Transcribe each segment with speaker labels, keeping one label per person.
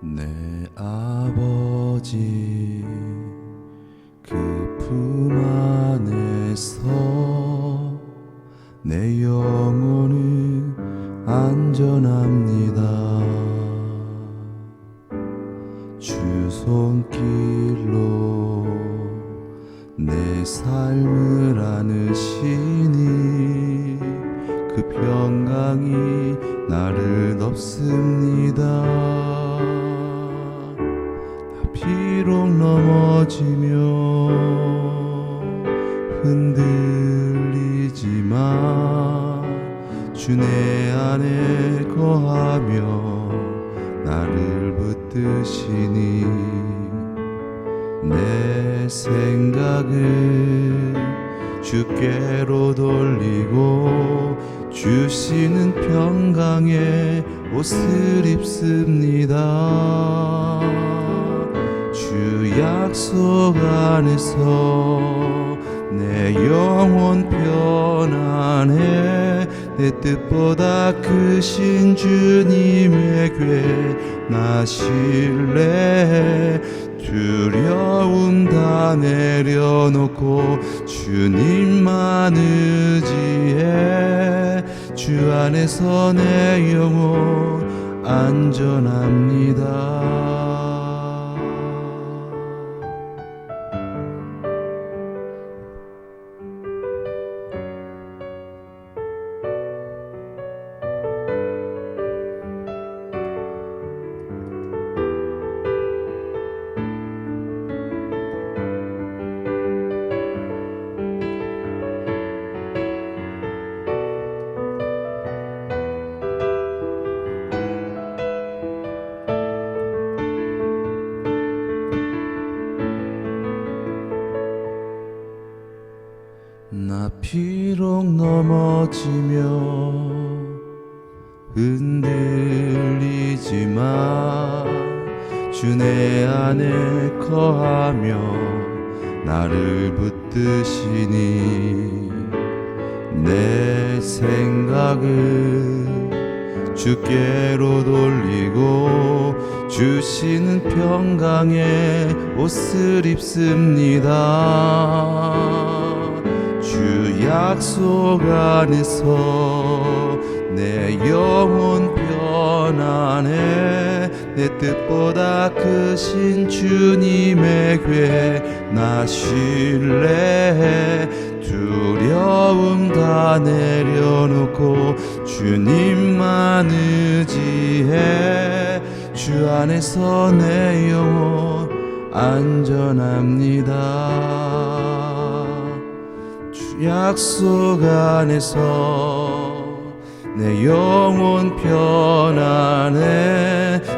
Speaker 1: 내 아버지 그 품 안에서 내 영혼은 안전합니다. 주 손길로 내 삶을 안으시니 그 평강이 나를 덮습니다. 비록 넘어지며 흔들리지만 주 내 안에 거하며 나를 붙드시니 내 생각을 주께로 돌리고 주시는 평강의 옷을 입습니다. 주 약속 안에서 내 영혼 편안해. 내 뜻보다 크신 주님에게 나 신뢰해. 두려움 다 내려놓고 주님만 의지해. 주 안에서 내 영혼 안전합니다. 나 비록 넘어지며 흔들리지만 주 내 안에 거하며 나를 붙드시니 내 생각을 주께로 돌리고 주시는 평강의 옷을 입습니다. 주 약속 안에서 내 영혼 편안해. 내 뜻보다 크신 주님에게 나 신뢰해. 두려움 다 내려놓고 주님만 의지해. 주 안에서 내 영혼 안전합니다. 약속 안에서 내 영혼 편안해.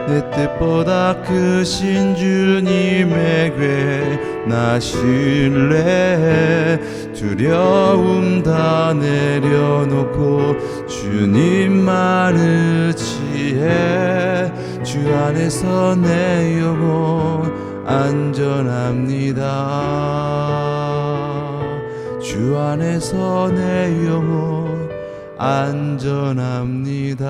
Speaker 1: 내 뜻보다 크신 주님에게 나 신뢰해. 두려움 다 내려놓고 주님만 의지해. 주 안에서 내 영혼 안전합니다. 주 안에서 내 영혼 안전합니다.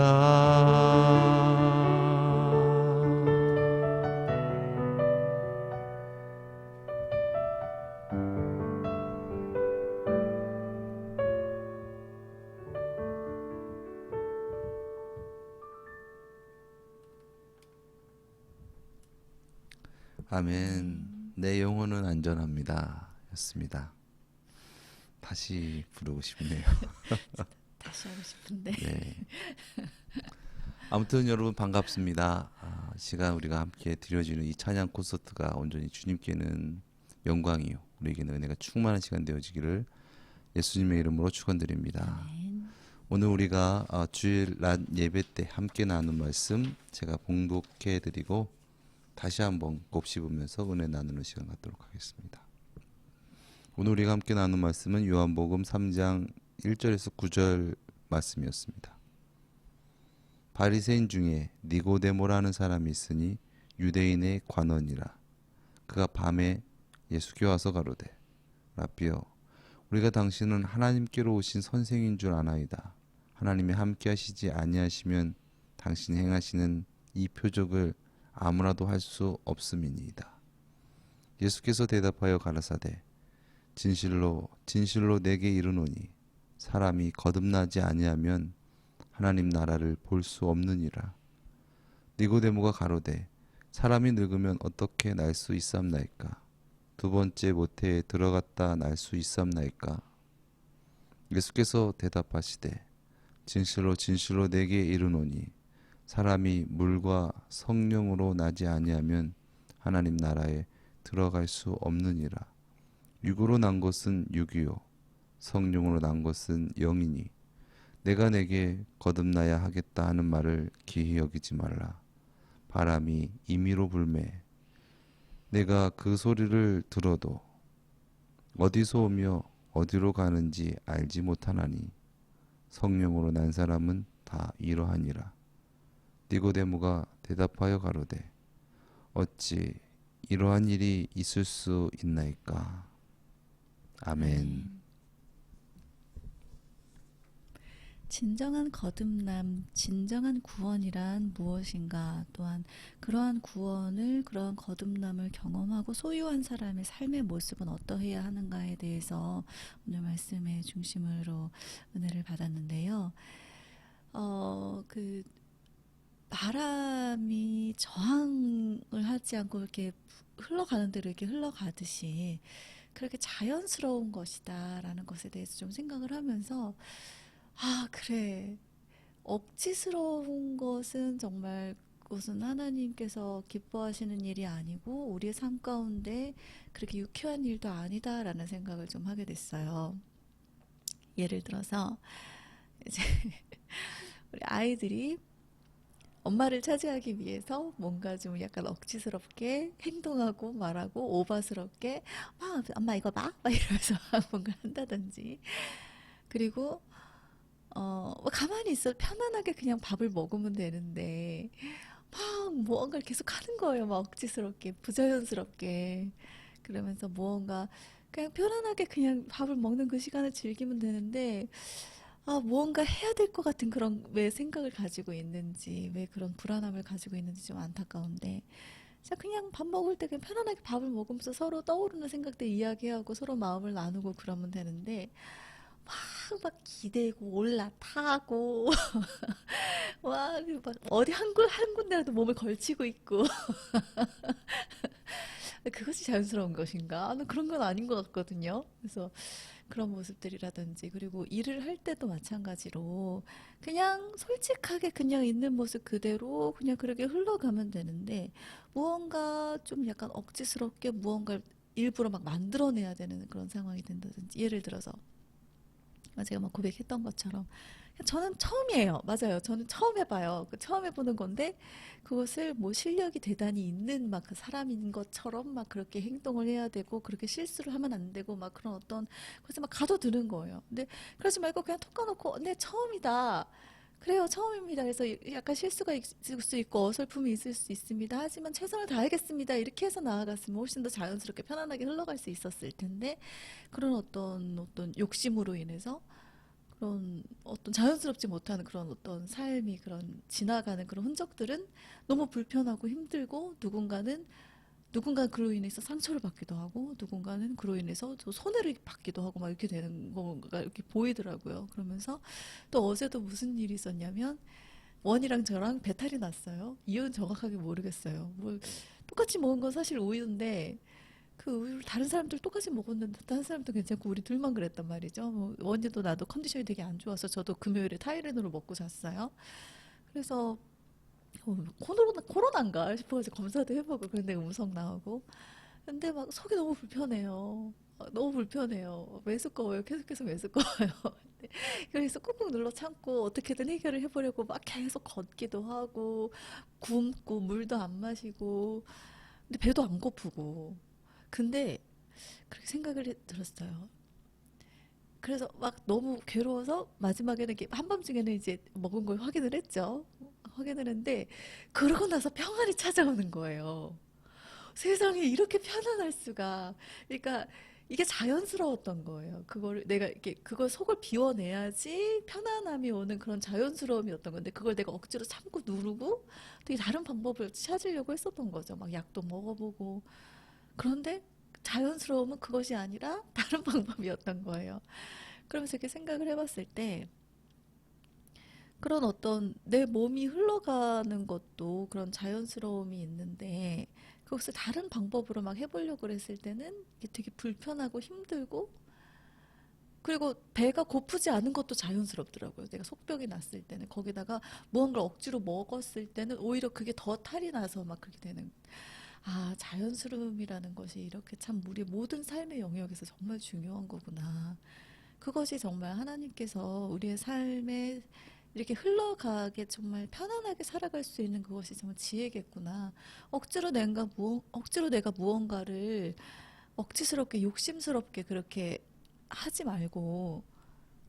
Speaker 1: 아멘. 내 영혼은 안전합니다 였습니다. 다시 부르고 싶네요.
Speaker 2: 다시 하고 싶은데.
Speaker 1: 네. 아무튼 여러분 반갑습니다. 시간 우리가 함께 드려지는 이 찬양 콘서트가 온전히 주님께는 영광이요 우리에게는 은혜가 충만한 시간 되어지기를 예수님의 이름으로 축원드립니다.
Speaker 2: 아멘.
Speaker 1: 오늘 우리가 주일 낮 예배 때 함께 나눈 말씀 제가 봉독해드리고 다시 한번 곱씹으면서 은혜 나누는 시간 갖도록 하겠습니다. 오늘 우리가 함께 나눈 말씀은 요한복음 3장 1절에서 9절 말씀이었습니다. 바리새인 중에 니고데모라는 사람이 있으니 유대인의 관원이라. 그가 밤에 예수께 와서 가로되 라삐여 우리가 당신은 하나님께로 오신 선생인 줄 아나이다. 하나님이 함께 하시지 아니하시면 당신이 행하시는 이 표적을 아무나도 할 수 없음이니이다. 예수께서 대답하여 가라사대 진실로 진실로 내게 이르노니 사람이 거듭나지 아니하면 하나님 나라를 볼 수 없느니라. 니고데모가 가로되 사람이 늙으면 어떻게 날 수 있삼나이까? 두 번째 모태에 들어갔다 날 수 있삼나이까? 예수께서 대답하시되 진실로 진실로 내게 이르노니 사람이 물과 성령으로 나지 아니하면 하나님 나라에 들어갈 수 없느니라. 육으로 난 것은 육이요 성령으로 난 것은 영이니 내가 내게 거듭나야 하겠다 하는 말을 기히 여기지 말라. 바람이 임의로 불매 내가 그 소리를 들어도 어디서 오며 어디로 가는지 알지 못하나니 성령으로 난 사람은 다 이러하니라. 니고데모가 대답하여 가로되 어찌 이러한 일이 있을 수 있나이까? 아멘.
Speaker 2: 진정한 거듭남, 진정한 구원이란 무엇인가? 또한 그러한 구원을, 그러한 거듭남을 경험하고 소유한 사람의 삶의 모습은 어떠해야 하는가에 대해서 오늘 말씀의 중심으로 은혜를 받았는데요. 그 바람이 저항을 하지 않고 이렇게 흘러가는 대로 이렇게 흘러가듯이 그렇게 자연스러운 것이다라는 것에 대해서 좀 생각을 하면서 아, 그래. 억지스러운 것은 정말 그것은 하나님께서 기뻐하시는 일이 아니고 우리의 삶 가운데 그렇게 유쾌한 일도 아니다라는 생각을 좀 하게 됐어요. 예를 들어서 이제 우리 아이들이 엄마를 차지하기 위해서 뭔가 좀 약간 억지스럽게 행동하고 말하고 오바스럽게 엄마 이거 봐? 막 이러면서 뭔가 한다든지 그리고 가만히 있어 편안하게 그냥 밥을 먹으면 되는데 막 무언가를 계속 하는 거예요. 막 억지스럽게 부자연스럽게 그러면서 무언가 그냥 편안하게 그냥 밥을 먹는 그 시간을 즐기면 되는데 무언가 해야 될 것 같은 그런 왜 생각을 가지고 있는지 왜 그런 불안함을 가지고 있는지 좀 안타까운데 진짜 그냥 밥 먹을 때 그냥 편안하게 밥을 먹으면서 서로 떠오르는 생각들 이야기하고 서로 마음을 나누고 그러면 되는데 막 기대고 올라타고 막 어디 한 군데라도 몸을 걸치고 있고 그것이 자연스러운 것인가? 나는 그런 건 아닌 것 같거든요. 그래서 그런 모습들이라든지 그리고 일을 할 때도 마찬가지로 그냥 솔직하게 그냥 있는 모습 그대로 그냥 그렇게 흘러가면 되는데 무언가 좀 약간 억지스럽게 무언가를 일부러 막 만들어내야 되는 그런 상황이 된다든지 예를 들어서 제가 막 고백했던 것처럼 저는 처음이에요. 맞아요. 저는 처음 해봐요. 처음 해보는 건데 그것을 뭐 실력이 대단히 있는 막 그 사람인 것처럼 막 그렇게 행동을 해야 되고 그렇게 실수를 하면 안 되고 막 그런 어떤 그래서 막 가둬두는 거예요. 근데 그러지 말고 그냥 톡 까놓고 네 처음이다. 그래요 처음입니다. 그래서 약간 실수가 있을 수 있고 어설픔이 있을 수 있습니다. 하지만 최선을 다하겠습니다. 이렇게 해서 나아갔으면 훨씬 더 자연스럽게 편안하게 흘러갈 수 있었을 텐데 그런 어떤 욕심으로 인해서 그런 어떤 자연스럽지 못한 그런 어떤 삶이 그런 지나가는 그런 흔적들은 너무 불편하고 힘들고 누군가는 그로 인해서 상처를 받기도 하고 누군가는 그로 인해서 또 손해를 받기도 하고 막 이렇게 되는 거가 이렇게 보이더라고요. 그러면서 또 어제도 무슨 일이 있었냐면 원이랑 저랑 배탈이 났어요. 이유는 정확하게 모르겠어요. 뭐 똑같이 먹은 건 사실 우유인데 그 우유를 다른 사람들 똑같이 먹었는데 다른 사람도 괜찮고 우리 둘만 그랬단 말이죠. 뭐 원희도 나도 컨디션이 되게 안 좋아서 저도 금요일에 타이레놀을 먹고 잤어요. 그래서 코로나인가 싶어가지고 검사도 해보고 그런데 음성 나오고 근데 막 속이 너무 불편해요. 너무 불편해요. 메스꺼워요. 계속 메스꺼워요. 근데 그래서 꾹꾹 눌러 참고 어떻게든 해결을 해보려고 막 계속 걷기도 하고 굶고 물도 안 마시고 근데 배도 안 고프고 근데 그렇게 생각을 들었어요. 그래서 막 너무 괴로워서 마지막에는 이렇게 한밤중에는 이제 먹은 걸 확인을 했죠. 확인을 했는데 그러고 나서 평안이 찾아오는 거예요. 세상에 이렇게 편안할 수가. 그러니까 이게 자연스러웠던 거예요. 그걸 내가 이렇게 그걸 속을 비워내야지 편안함이 오는 그런 자연스러움이었던 건데 그걸 내가 억지로 참고 누르고 되게 다른 방법을 찾으려고 했었던 거죠. 막 약도 먹어보고 그런데 자연스러움은 그것이 아니라 다른 방법이었던 거예요. 그러면서 이렇게 생각을 해봤을 때 그런 어떤 내 몸이 흘러가는 것도 그런 자연스러움이 있는데 그것을 다른 방법으로 막 해보려고 그랬을 때는 이게 되게 불편하고 힘들고 그리고 배가 고프지 않은 것도 자연스럽더라고요. 내가 속병이 났을 때는 거기다가 무언가를 억지로 먹었을 때는 오히려 그게 더 탈이 나서 막 그렇게 되는 아, 자연스러움이라는 것이 이렇게 참 우리 모든 삶의 영역에서 정말 중요한 거구나. 그것이 정말 하나님께서 우리의 삶에 이렇게 흘러가게 정말 편안하게 살아갈 수 있는 그것이 정말 지혜겠구나. 억지로 내가 무언가를 억지스럽게 욕심스럽게 그렇게 하지 말고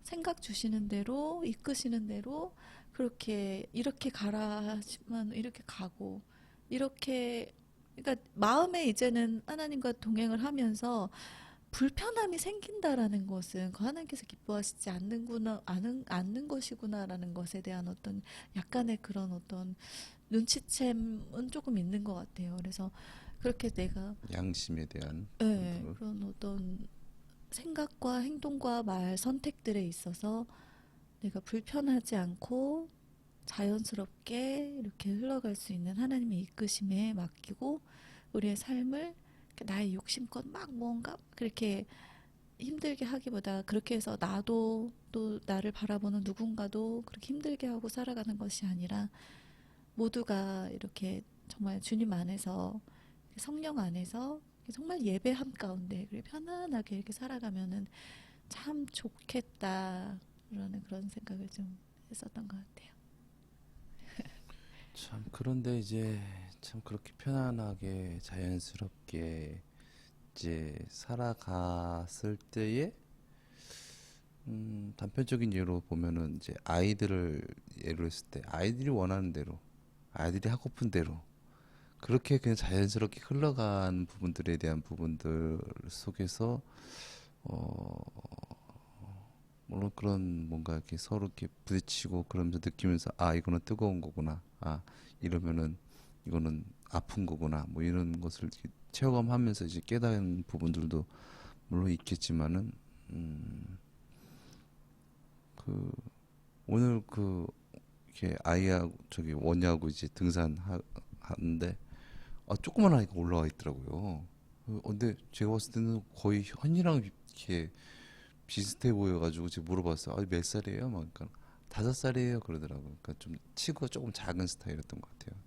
Speaker 2: 생각 주시는 대로 이끄시는 대로 그렇게 이렇게 가라 하시면 이렇게 가고 이렇게 그러니까 마음에 이제는 하나님과 동행을 하면서 불편함이 생긴다라는 것은 그 하나님께서 기뻐하시지 않는 것이구나라는 것에 대한 어떤 약간의 그런 어떤 눈치챔은 조금 있는 것 같아요. 그래서 그렇게 내가
Speaker 1: 양심에 대한
Speaker 2: 예,
Speaker 1: 부분.
Speaker 2: 그런 어떤 생각과 행동과 말 선택들에 있어서 내가 불편하지 않고 자연스럽게 이렇게 흘러갈 수 있는 하나님의 이끄심에 맡기고 우리의 삶을 나의 욕심껏 막 뭔가 그렇게 힘들게 하기보다 그렇게 해서 나도 또 나를 바라보는 누군가도 그렇게 힘들게 하고 살아가는 것이 아니라 모두가 이렇게 정말 주님 안에서 성령 안에서 정말 예배함 가운데 그렇게 편안하게 이렇게 살아가면은 참 좋겠다라는 그런 생각을 좀 했었던 것 같아요.
Speaker 1: 참 그런데 이제 참 그렇게 편안하게 자연스럽게 이제 살아갔을 때에 단편적인 예로 보면은 이제 아이들을 예로 했을 때 아이들이 원하는 대로 아이들이 하고픈 대로 그렇게 그냥 자연스럽게 흘러간 부분들에 대한 부분들 속에서 물론 그런 뭔가 이렇게 서로 이렇게 부딪히고 그러면서 느끼면서 아 이거는 뜨거운 거구나 아 이러면은 이거는 아픈 거구나 뭐 이런 것을 이렇게 체험하면서 이제 깨닫는 부분들도 물론 있겠지만은 그 오늘 그 이렇게 아이하고 저기 원이하고 이제 하는데 아 조그만 아이가 올라와 있더라고요. 근데 제가 봤을 때는 거의 현이랑 이렇게 비슷해 보여가지고 제가 물어봤어요. 아, 몇 살이에요? 막 그러니까 5살이에요 그러더라고요. 그러니까 좀 치구가 조금 작은 스타일이었던 것 같아요.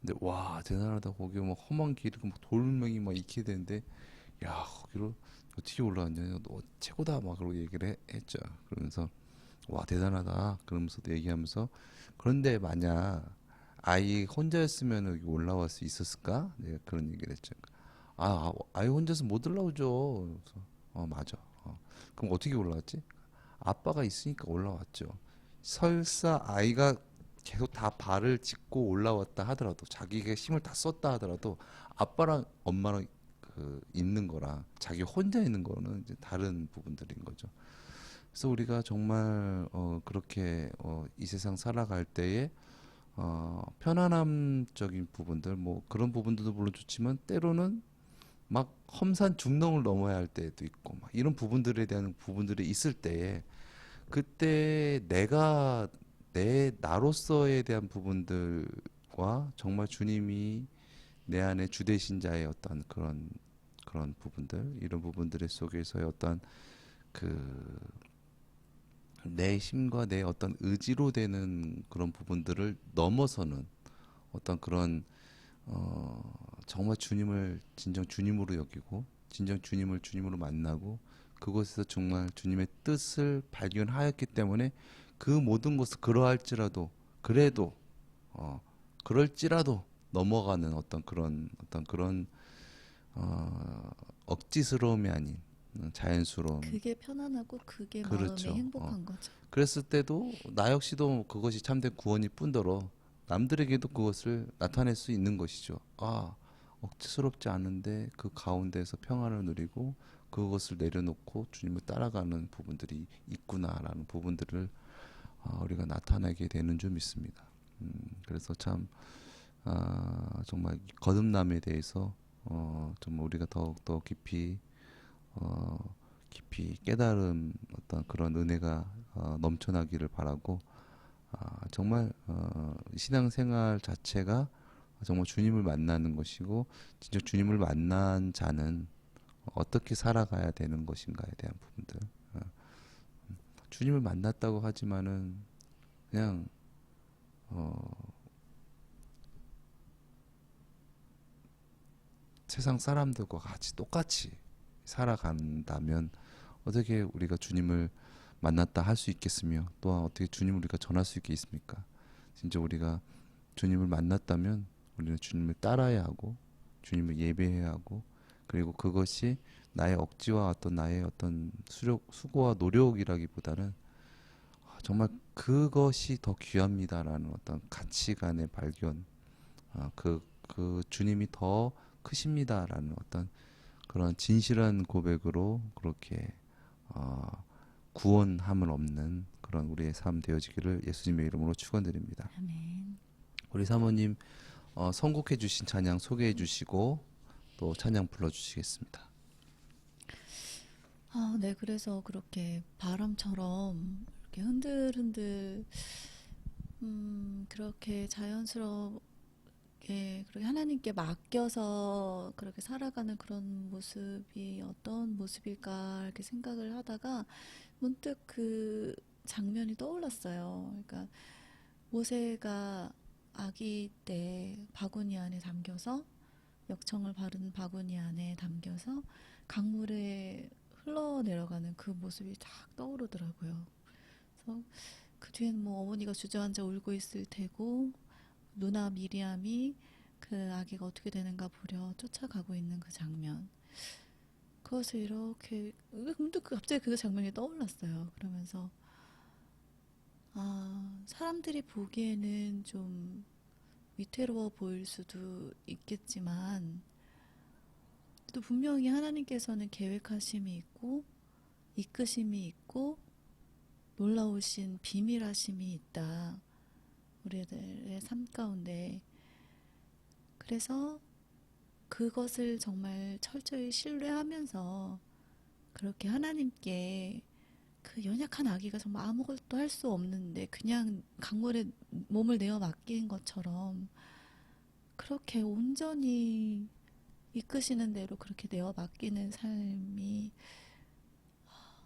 Speaker 1: 근데 와 대단하다. 거기 막 험한 길, 막 돌멩이 막 익혀야 되는데 야 거기로 어떻게 올라왔냐? 너 최고다 막 그러고 했죠. 그러면서 와 대단하다. 그러면서 도 얘기하면서 그런데 만약 아이 혼자였으면 여기 올라올 수 있었을까? 내가 그런 얘기를 했죠. 아이 혼자서 못 올라오죠. 그래서 맞아. 그럼 어떻게 올라왔지? 아빠가 있으니까 올라왔죠. 설사 아이가 계속 다 발을 짚고 올라왔다 하더라도 자기가 힘을 다 썼다 하더라도 아빠랑 엄마랑 그 있는 거랑 자기 혼자 있는 거는 이제 다른 부분들인 거죠. 그래서 우리가 정말 그렇게 이 세상 살아갈 때에 편안함적인 부분들 뭐 그런 부분들도 물론 좋지만 때로는 막 험산 중렁을 넘어야 할 때도 있고 막 이런 부분들에 대한 부분들이 있을 때에 그때 내가 내 나로서에 대한 부분들과 정말 주님이 내 안에 주되신 자의 어떤 그런 부분들 이런 부분들 속에서의 어떤 그 내 힘과 내 어떤 의지로 되는 그런 부분들을 넘어서는 어떤 그런 정말 주님을 진정 주님으로 여기고 진정 주님을 주님으로 만나고 그곳에서 정말 주님의 뜻을 발견하였기 때문에 그 모든 것을 그러할지라도 그래도 그럴지라도 넘어가는 어떤 그런 억지스러움이 아닌 자연스러움.
Speaker 2: 그게 편안하고 그게 마음이
Speaker 1: 그렇죠.
Speaker 2: 행복한 거죠.
Speaker 1: 그랬을 때도 나 역시도 그것이 참된 구원일 뿐더러 남들에게도 그것을 나타낼 수 있는 것이죠. 아, 억지스럽지 않은데 그 가운데서 평안을 누리고 그것을 내려놓고 주님을 따라가는 부분들이 있구나라는 부분들을 우리가 나타내게 되는 줄 믿습니다. 그래서 참 정말 거듭남에 대해서 좀 우리가 더욱더 깊이 깨달은 어떤 그런 은혜가 넘쳐나기를 바라고 정말 신앙생활 자체가 정말 주님을 만나는 것이고 진짜 주님을 만난 자는 어떻게 살아가야 되는 것인가에 대한 부분들 주님을 만났다고 하지만은 그냥 세상 사람들과 같이 똑같이 살아간다면 어떻게 우리가 주님을 만났다 할 수 있겠으며 또한 어떻게 주님을 우리가 전할 수 있겠습니까? 진짜 우리가 주님을 만났다면 우리는 주님을 따라야 하고 주님을 예배해야 하고 그리고 그것이 나의 억지와 어떤 나의 어떤 수고와 노력이라기보다는 정말 그것이 더 귀합니다라는 어떤 가치관의 발견 그 주님이 더 크십니다라는 어떤 그런 진실한 고백으로 그렇게 구원함을 없는 그런 우리의 삶 되어지기를 예수님의 이름으로 축원드립니다.
Speaker 2: 아멘.
Speaker 1: 우리 사모님 선곡해 주신 찬양 소개해 주시고 또 찬양 불러 주시겠습니다.
Speaker 2: 네, 그래서 그렇게 바람처럼 이렇게 흔들흔들 그렇게 자연스럽게 그렇게 하나님께 맡겨서 그렇게 살아가는 그런 모습이 어떤 모습일까 이렇게 생각을 하다가 문득 그 장면이 떠올랐어요. 그러니까 모세가 아기 때 바구니 안에 담겨서 역청을 바른 바구니 안에 담겨서 강물에 흘러내려가는 그 모습이 딱 떠오르더라고요. 그래서 그 뒤에는 뭐 어머니가 주저앉아 울고 있을 테고 누나 미리암이 그 아기가 어떻게 되는가 보려 쫓아가고 있는 그 장면. 그것을 이렇게 문득 갑자기 그 장면이 떠올랐어요. 그러면서 사람들이 보기에는 좀 위태로워 보일 수도 있겠지만 또 분명히 하나님께서는 계획하심이 있고 이끄심이 있고 놀라우신 비밀하심이 있다. 우리들의 삶 가운데. 그래서 그것을 정말 철저히 신뢰하면서 그렇게 하나님께 그 연약한 아기가 정말 아무것도 할 수 없는데 그냥 강물에 몸을 내어 맡긴 것처럼 그렇게 온전히 이끄시는 대로 그렇게 내어 맡기는 삶이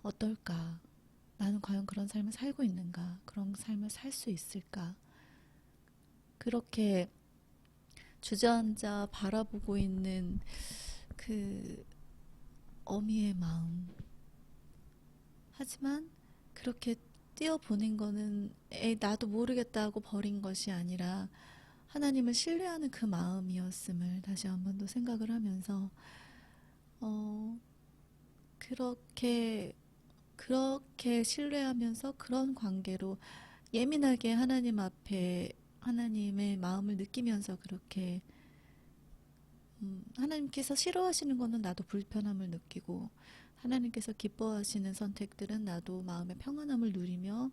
Speaker 2: 어떨까? 나는 과연 그런 삶을 살고 있는가? 그런 삶을 살 수 있을까? 그렇게 주저앉아 바라보고 있는 그 어미의 마음. 하지만 그렇게 뛰어보낸 거는 나도 모르겠다 하고 버린 것이 아니라 하나님을 신뢰하는 그 마음이었음을 다시 한 번 더 생각을 하면서 그렇게 신뢰하면서 그런 관계로 예민하게 하나님 앞에 하나님의 마음을 느끼면서 그렇게 하나님께서 싫어하시는 거는 나도 불편함을 느끼고 하나님께서 기뻐하시는 선택들은 나도 마음의 평안함을 누리며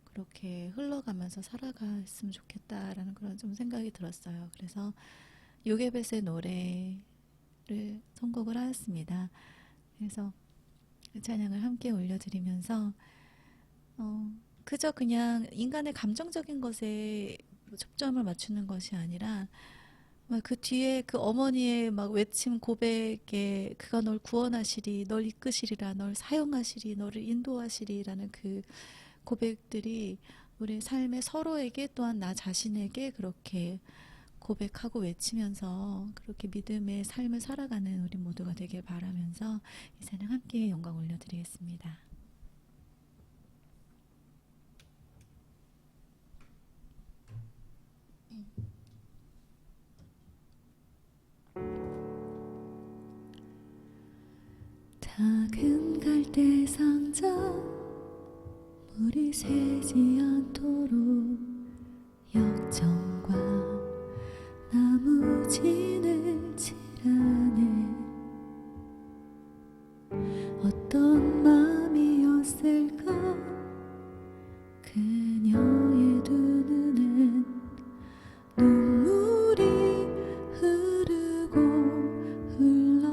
Speaker 2: 그렇게 흘러가면서 살아갔으면 좋겠다라는 그런 좀 생각이 들었어요. 그래서 요게벳의 노래를 선곡을 하였습니다. 그래서 그 찬양을 함께 올려드리면서 그저 그냥 인간의 감정적인 것에 초점을 맞추는 것이 아니라 그 뒤에 그 어머니의 막 외침 고백에 그가 널 구원하시리, 널 이끄시리라, 널 사용하시리, 너를 인도하시리라는 그 고백들이 우리 삶의 서로에게 또한 나 자신에게 그렇게 고백하고 외치면서 그렇게 믿음의 삶을 살아가는 우리 모두가 되길 바라면서 이 찬양 함께 영광 올려드리겠습니다. 작은 갈대 상자 물이 새지 않도록 역청과 나 야무진을 칠하네. 어떤 마음이었을까. 그녀의 두 눈엔 눈물이 흐르고 흘러.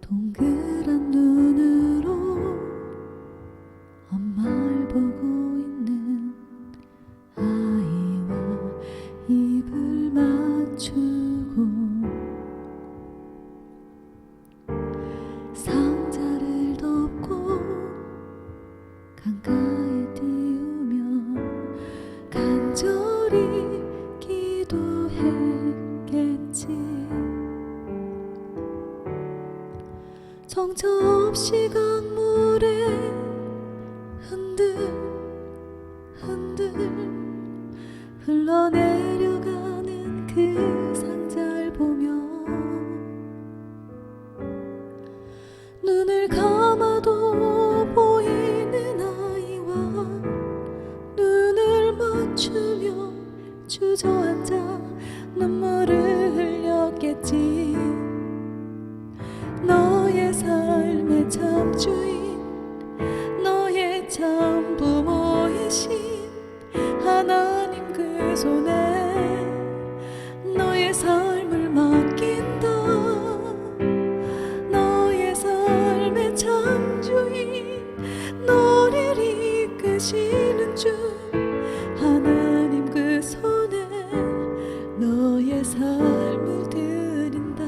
Speaker 2: 동그란 눈으로 엄마를 보고 있는 아이와 입을 맞추고 상자를 덮고 강가에 띄우며 간절히 기도했겠지. 정처 없이 강물에 흔들 흘러내려가는 그 상자를 보며 눈을 감아도 보이는 아이와 눈을 맞추며 주저앉아 눈물을 흘렸겠지. 너의 삶의 참 주인, 너의 참 부모이신 하나님 그 손에 너의 삶을 맡긴다. 너의 삶의 참 주인, 너를 이끄시는 주 하나님 그 손에 너의 삶을 드린다.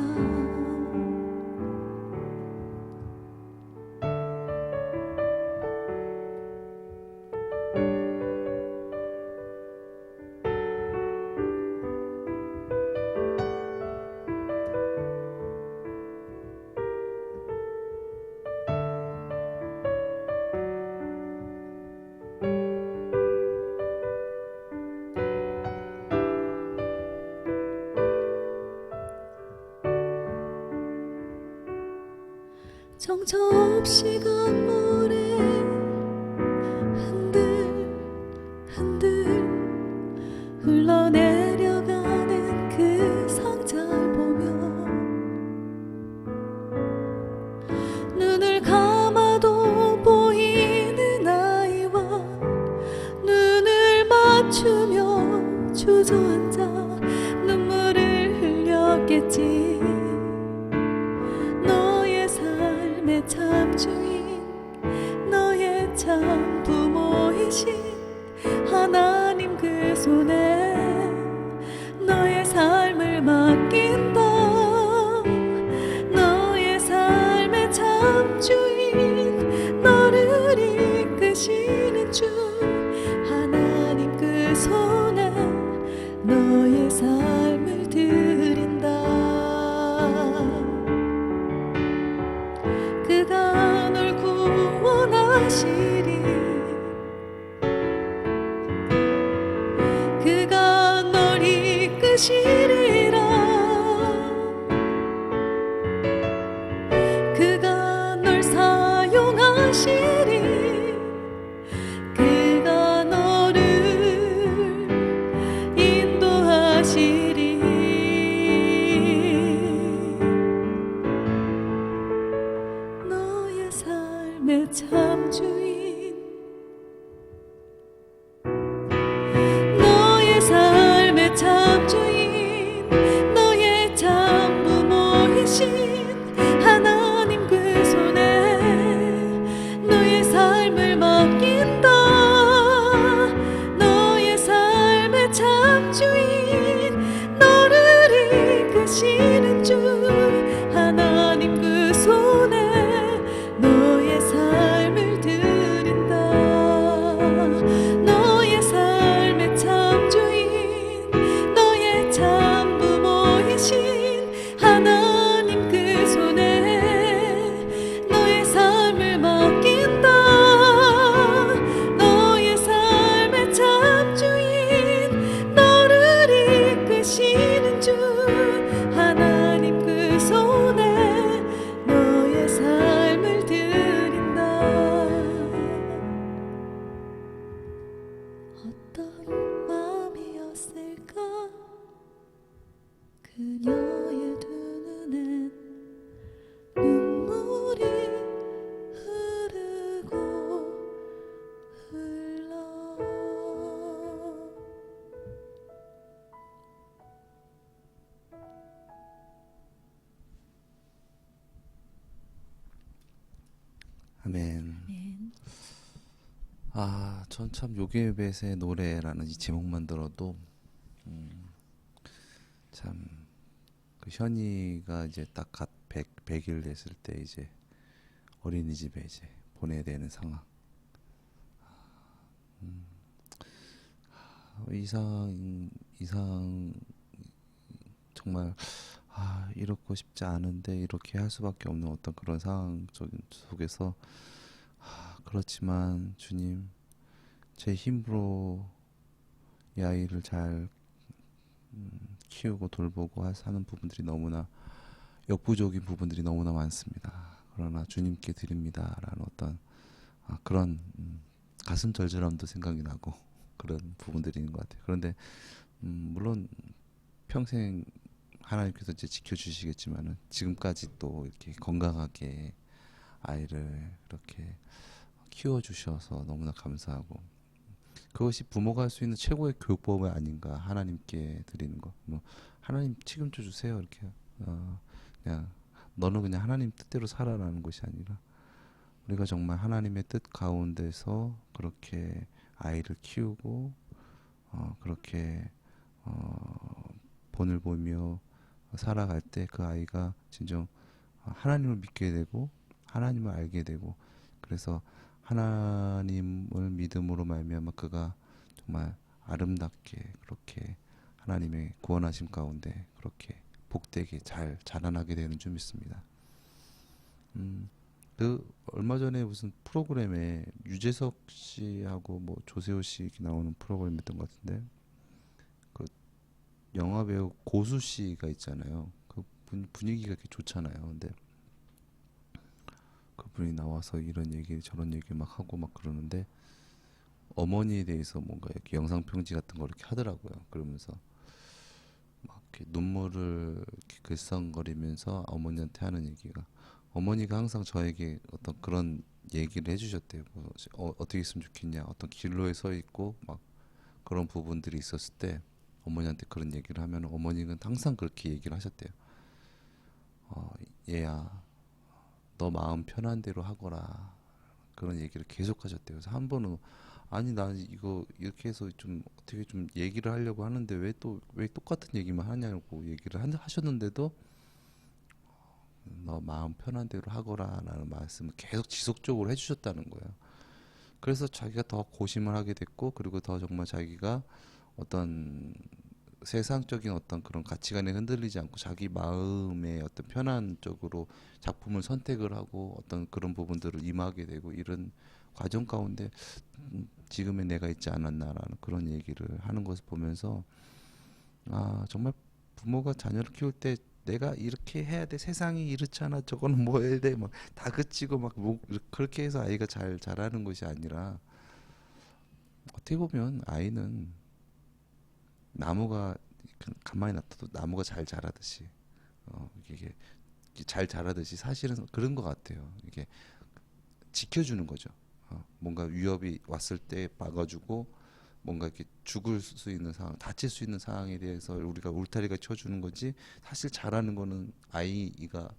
Speaker 2: 정처 없이 강물에 흔들 흘러내려가는 그 상자를 보며 눈을 감아도 보이는 아이와 눈을 맞추며 주저앉아 눈물을 흘렸겠지. 너의 참 주인, 너의 참 부모이신 하나님 그 손에 너의 삶을 맡긴다. 너의 삶의 참 주인, 너를 이끄시는 주 하나님 그 손에 너의 삶을 드린다. 그가 널 구원하시리. 그가 널 이끄시리라. 그가 널 사용하시리. 그가 너를 인도하시리. 너의 삶의 참 주인, 너의 삶의 참 주인, 너의 참 부모이신 하나님 그 손에 너의 삶을 맡긴다. 너의 삶의 참 주인, 너를 이끄시는 주 하나님 그 손에 너의 삶을 드린다. 너의 삶의 참 주인, 너의 참 부모이신 하나님 그 손에 너의 삶을 맡긴다. 너의 삶의 참 주인, 너를 이끄시는 주 하나님
Speaker 1: 전 참 요괴벳의 노래라는 이 제목만 들어도 참 그 현이가 이제 딱 갓 100일 됐을 때 이제 어린이집에 이제 보내야 되는 상황. 이상 정말 이렇고 싶지 않은데 이렇게 할 수밖에 없는 어떤 그런 상황 속에서 그렇지만 주님 제 힘으로 이 아이를 잘 키우고 돌보고 하는 부분들이 너무나 역부족인 부분들이 너무나 많습니다. 그러나 주님께 드립니다라는 어떤 그런 가슴 절절함도 생각이 나고 그런 부분들이 있는 것 같아요. 그런데 물론 평생 하나님께서 이제 지켜주시겠지만은 지금까지 또 이렇게 건강하게 아이를 이렇게 키워주셔서 너무나 감사하고 그것이 부모가 할 수 있는 최고의 교육법이 아닌가 하나님께 드리는 거. 뭐 하나님 책임져 주세요 이렇게 그냥 너는 그냥 하나님 뜻대로 살아라는 것이 아니라 우리가 정말 하나님의 뜻 가운데서 그렇게 아이를 키우고 그렇게 본을 보며 살아갈 때 그 아이가 진정 하나님을 믿게 되고 하나님을 알게 되고 그래서 하나님을 믿음으로 말미암아 그가 정말 아름답게 그렇게 하나님의 구원하심 가운데 그렇게 복되게 잘 자라나게 되는 줄 믿습니다. 그 얼마 전에 무슨 프로그램에 유재석 씨하고 뭐 조세호 씨 이렇게 나오는 프로그램이었던 것 같은데 그 영화 배우 고수 씨가 있잖아요. 그 분위기가 이렇게 좋잖아요. 근데 그분이 나와서 이런 얘기 저런 얘기 막 하고 막 그러는데 어머니에 대해서 뭔가 이렇게 영상 편지 같은 걸 이렇게 하더라고요. 그러면서 막 이렇게 눈물을 이렇게 글썽거리면서 어머니한테 하는 얘기가 어머니가 항상 저에게 어떤 그런 얘기를 해주셨대요. 뭐, 어떻게 했으면 좋겠냐, 어떤 길로에 서 있고 막 그런 부분들이 있었을 때 어머니한테 그런 얘기를 하면 어머니는 항상 그렇게 얘기를 하셨대요. 얘야, 너 마음 편한 대로 하거라. 그런 얘기를 계속 하셨대요. 그래서 한 번은 아니 난 이거 이렇게 해서 좀 어떻게 좀 얘기를 하려고 하는데 왜 똑같은 얘기만 하냐고 얘기를 하셨는데도 너 마음 편한 대로 하거라라는 말씀을 계속 지속적으로 해주셨다는 거예요. 그래서 자기가 더 고심을 하게 됐고 그리고 더 정말 자기가 어떤 세상적인 어떤 그런 가치관에 흔들리지 않고 자기 마음의 어떤 편한 쪽으로 작품을 선택을 하고 어떤 그런 부분들을 임하게 되고 이런 과정 가운데 지금의 내가 있지 않았나라는 그런 얘기를 하는 것을 보면서 정말 부모가 자녀를 키울 때 내가 이렇게 해야 돼 세상이 이렇잖아 저거는 뭐 해야 돼 막 다그치고 막 뭐 그렇게 해서 아이가 잘 자라는 것이 아니라 어떻게 보면 아이는 나무가 가만히 놔둬도 나무가 잘 자라듯이 이게 잘 자라듯이 사실은 그런 것 같아요. 이게 지켜주는 거죠. 뭔가 위협이 왔을 때 막아주고 뭔가 이렇게 죽을 수 있는 상황, 다칠 수 있는 상황에 대해서 우리가 울타리가 쳐주는 거지. 사실 잘하는 거는 아이가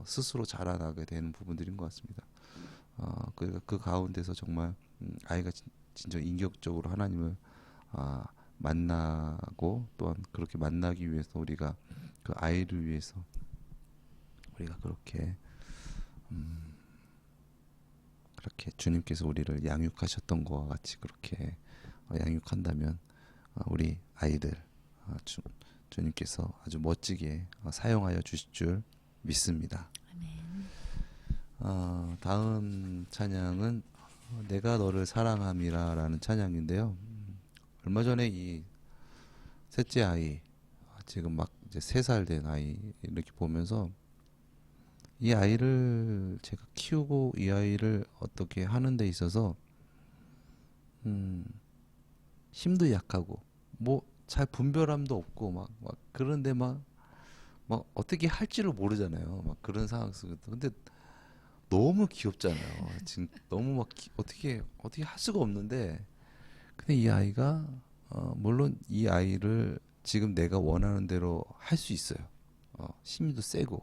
Speaker 1: 스스로 자라나게 되는 부분들인 것 같습니다. 그 가운데서 정말 아이가 진짜 인격적으로 하나님을 만나고 또한 그렇게 만나기 위해서 우리가 그 아이를 위해서 우리가 그렇게 주님께서 우리를 양육하셨던 것과 같이 그렇게 양육한다면 우리 아이들 주님께서 아주 멋지게 사용하여 주실 줄 믿습니다.
Speaker 2: 아멘.
Speaker 1: 다음 찬양은 내가 너를 사랑함이라라는 찬양인데요. 얼마 전에 이 셋째 아이 지금 막 이제 3살 된 아이 이렇게 보면서 이 아이를 제가 키우고 이 아이를 어떻게 하는 데 있어서 힘도 약하고 뭐 잘 분별함도 없고 막 그런데 막 어떻게 할지를 모르잖아요. 막 그런 상황 속에서 근데 너무 귀엽잖아요. 지금 너무 막 어떻게 할 수가 없는데 근데 이 아이가 물론 이 아이를 지금 내가 원하는 대로 할 수 있어요. 힘도 세고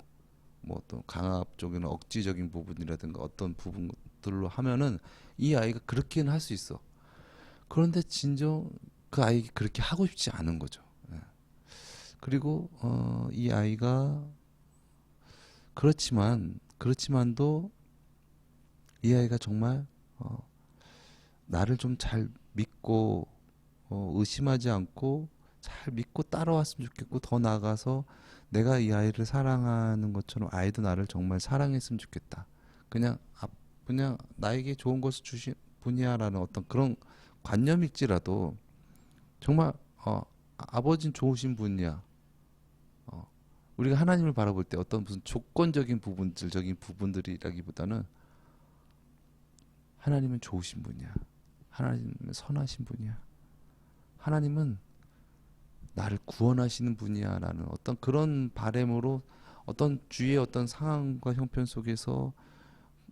Speaker 1: 뭐 또 강압 쪽에는 억지적인 부분이라든가 어떤 부분 것들로 하면은 이 아이가 그렇게는 할 수 있어. 그런데 진정 그 아이가 그렇게 하고 싶지 않은 거죠. 예. 그리고 이 아이가 그렇지만도 이 아이가 정말 나를 좀 잘 믿고 의심하지 않고 잘 믿고 따라왔으면 좋겠고, 더 나아가서 내가 이 아이를 사랑하는 것처럼 아이도 나를 정말 사랑했으면 좋겠다. 그냥 그냥 나에게 좋은 것을 주신 분이야라는 어떤 그런 관념일지라도 정말 아버지는 좋으신 분이야. 우리가 하나님을 바라볼 때 어떤 무슨 조건적인 부분들적인 부분들이라기보다는 하나님은 좋으신 분이야. 하나님은 선하신 분이야. 하나님은 나를 구원하시는 분이야라는 어떤 그런 바램으로 어떤 주위의 어떤 상황과 형편 속에서,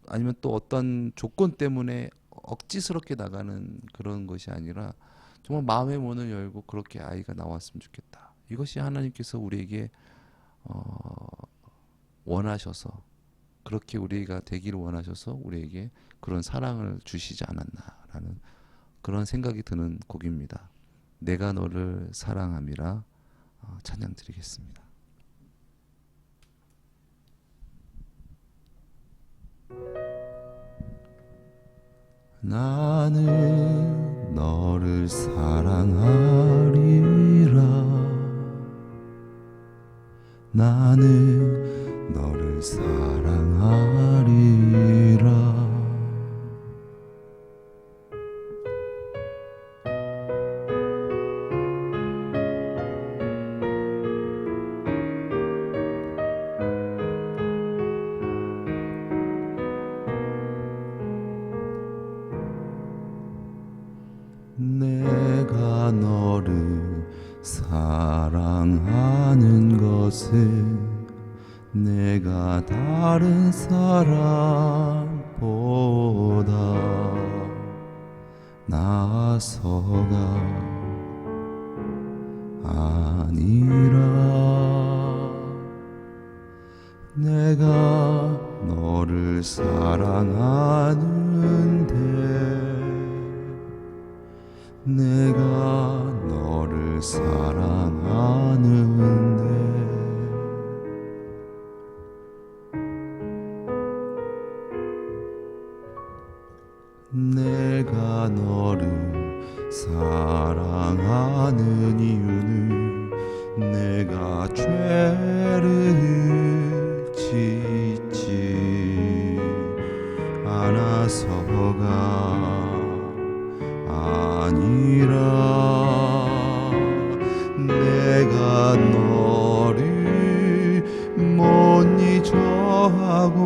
Speaker 1: 아니면 또 어떤 조건 때문에 억지스럽게 나가는 그런 것이 아니라 정말 마음의 문을 열고 그렇게 아이가 나왔으면 좋겠다. 이것이 하나님께서 우리에게 원하셔서, 그렇게 우리가 되기를 원하셔서 우리에게 그런 사랑을 주시지 않았나라는 그런 생각이 드는 곡입니다. 내가 너를 사랑함이라. 찬양 드리겠습니다. 나는 너를 사랑하리라. 나는 너를 사랑하리라. 내가 너를 사랑하는 것은 내가 다른 사람보다 나서가 아니라, 내가 너를 사랑하는데, 내가 너를 사랑하는데, 내가 너를 사랑하는 이유는 내가 죄를 짓지 않아서가 아니라, 내가 너를 못 잊어하고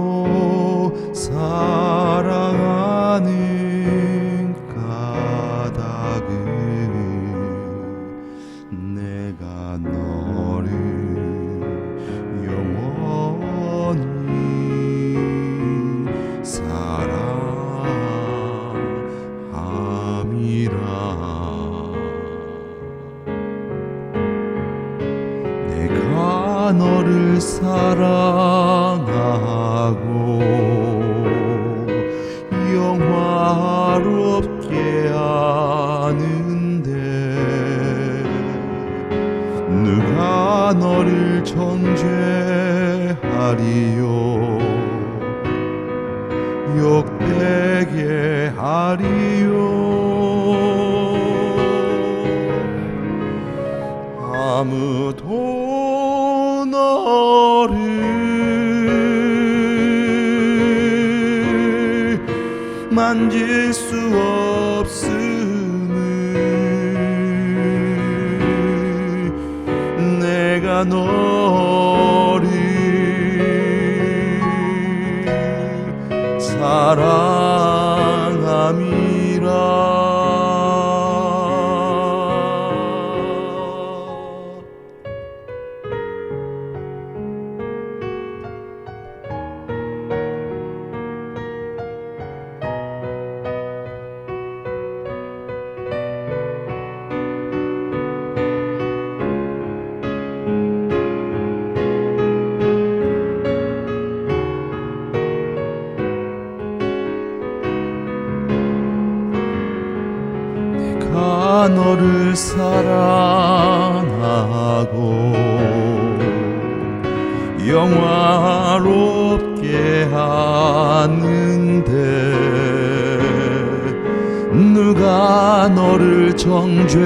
Speaker 1: 사랑하는 까닭은 내가 너를 영원히 내가 너를 사랑하고 영화롭게 하는데, 누가 너를 정죄하리요, 욕되게 하리요. 아무도 너를 만질 수 없음을 내가 너를 사랑함이라. 너를 사랑하고 영화롭게 하는데 누가 너를 정죄하리요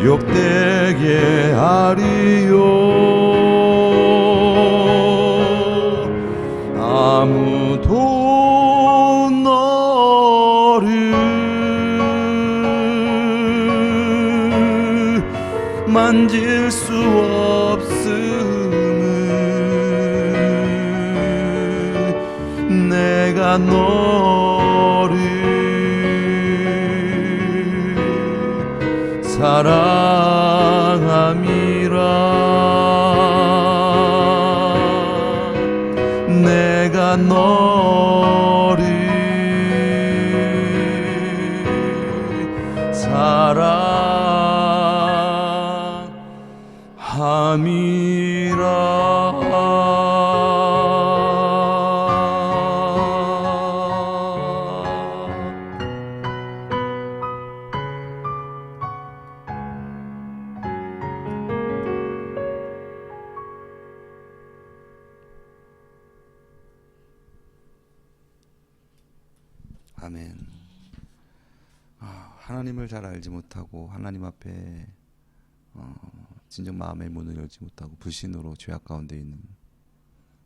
Speaker 1: 욕되게 하리요 아무도 너를 만질 수 없음을 내가 너를 사랑함이라 내가 너를 사랑함이라. 아멘. 하나님을 잘 알지 못하고 하나님 앞에 진정 마음의 문을 열지 못하고 불신으로 죄악 가운데 있는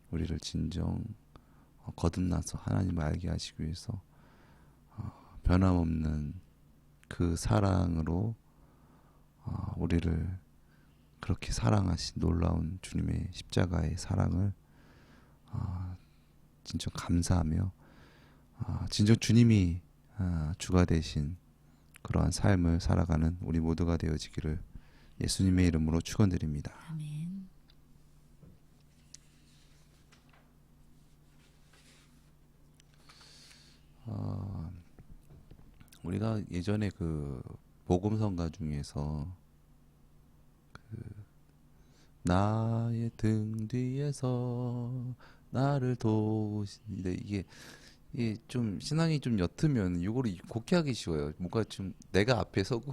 Speaker 1: 우리를 진정 거듭나서 하나님을 알게 하시기 위해서 변함없는 그 사랑으로 우리를 그렇게 사랑하신 놀라운 주님의 십자가의 사랑을 진정 감사하며 진정 주님이 주가 되신 그러한 삶을 살아가는 우리 모두가 되어지기를 예수님의 이름으로 축원드립니다.
Speaker 2: 아멘.
Speaker 1: 우리가 예전에 그 복음성가 중에서 나의 등 뒤에서 나를 도우시는데 이게 좀 신앙이 좀 옅으면 이거를 곡해하기 쉬워요. 뭔가 좀 내가 앞에 서고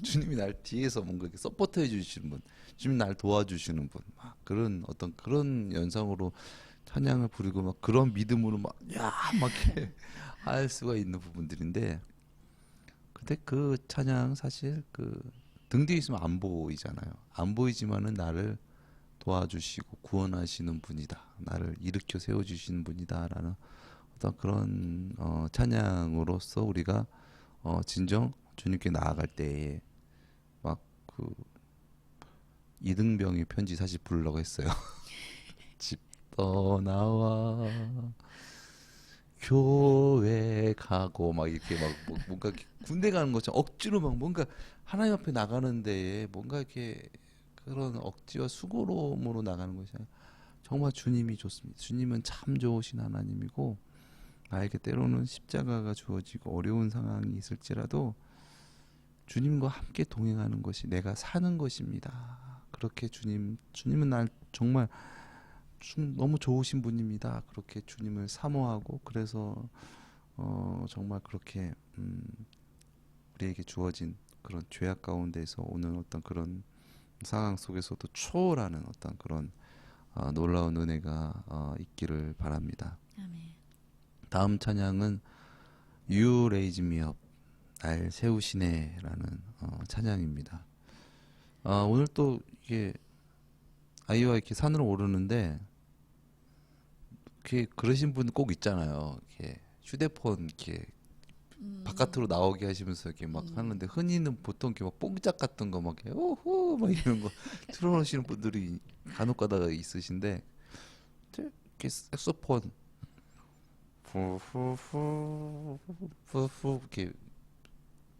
Speaker 1: 주님이 날 뒤에서 뭔가 이렇게 서포트해 주시는 분, 주님이 날 도와주시는 분, 막 그런 어떤 그런 연상으로 찬양을 부르고 막 그런 믿음으로 막 이렇게 할 수가 있는 부분들인데, 근데 그 찬양 사실 그 등 뒤에 있으면 안 보이잖아요. 안 보이지만은 나를 도와주시고 구원하시는 분이다, 나를 일으켜 세워주시는 분이다라는 어떤 그런 찬양으로서 우리가 진정 주님께 나아갈 때에 막 그 이등병의 편지 사실 부르려고 했어요. 집 떠나와 교회 가고 막 이렇게 막 뭔가 이렇게 군대 가는 것처럼 억지로 막 뭔가 하나님 앞에 나가는 데에 뭔가 이렇게 그런 억지와 수고로움으로 나가는 것이 아니라 정말 주님이 좋습니다. 주님은 참 좋으신 하나님이고 나에게 때로는 십자가가 주어지고 어려운 상황이 있을지라도 주님과 함께 동행하는 것이 내가 사는 것입니다. 그렇게 주님은 날 정말 너무 좋으신 분입니다. 그렇게 주님을 사모하고 그래서 정말 그렇게 우리에게 주어진 그런 죄악 가운데서 오는 어떤 그런 상황 속에서도 초월하는 어떤 그런 놀라운 은혜가 있기를 바랍니다.
Speaker 2: 아멘.
Speaker 1: 다음 찬양은 You Raise Me Up, 날 세우시네라는 찬양입니다. 오늘 또 이게 아이와 이렇게 산으로 오르는데 그러신 분 꼭 있잖아요. 이렇게 휴대폰 이렇게 바깥으로 나오게 하시면서 이렇게 막 하는데 흔히는 보통 이렇게 막 뽕짝 같은 거 막 오호 막 이런 거 틀어놓으시는 분들이 간혹가다가 있으신데 이렇게 색소폰 후후후 이렇게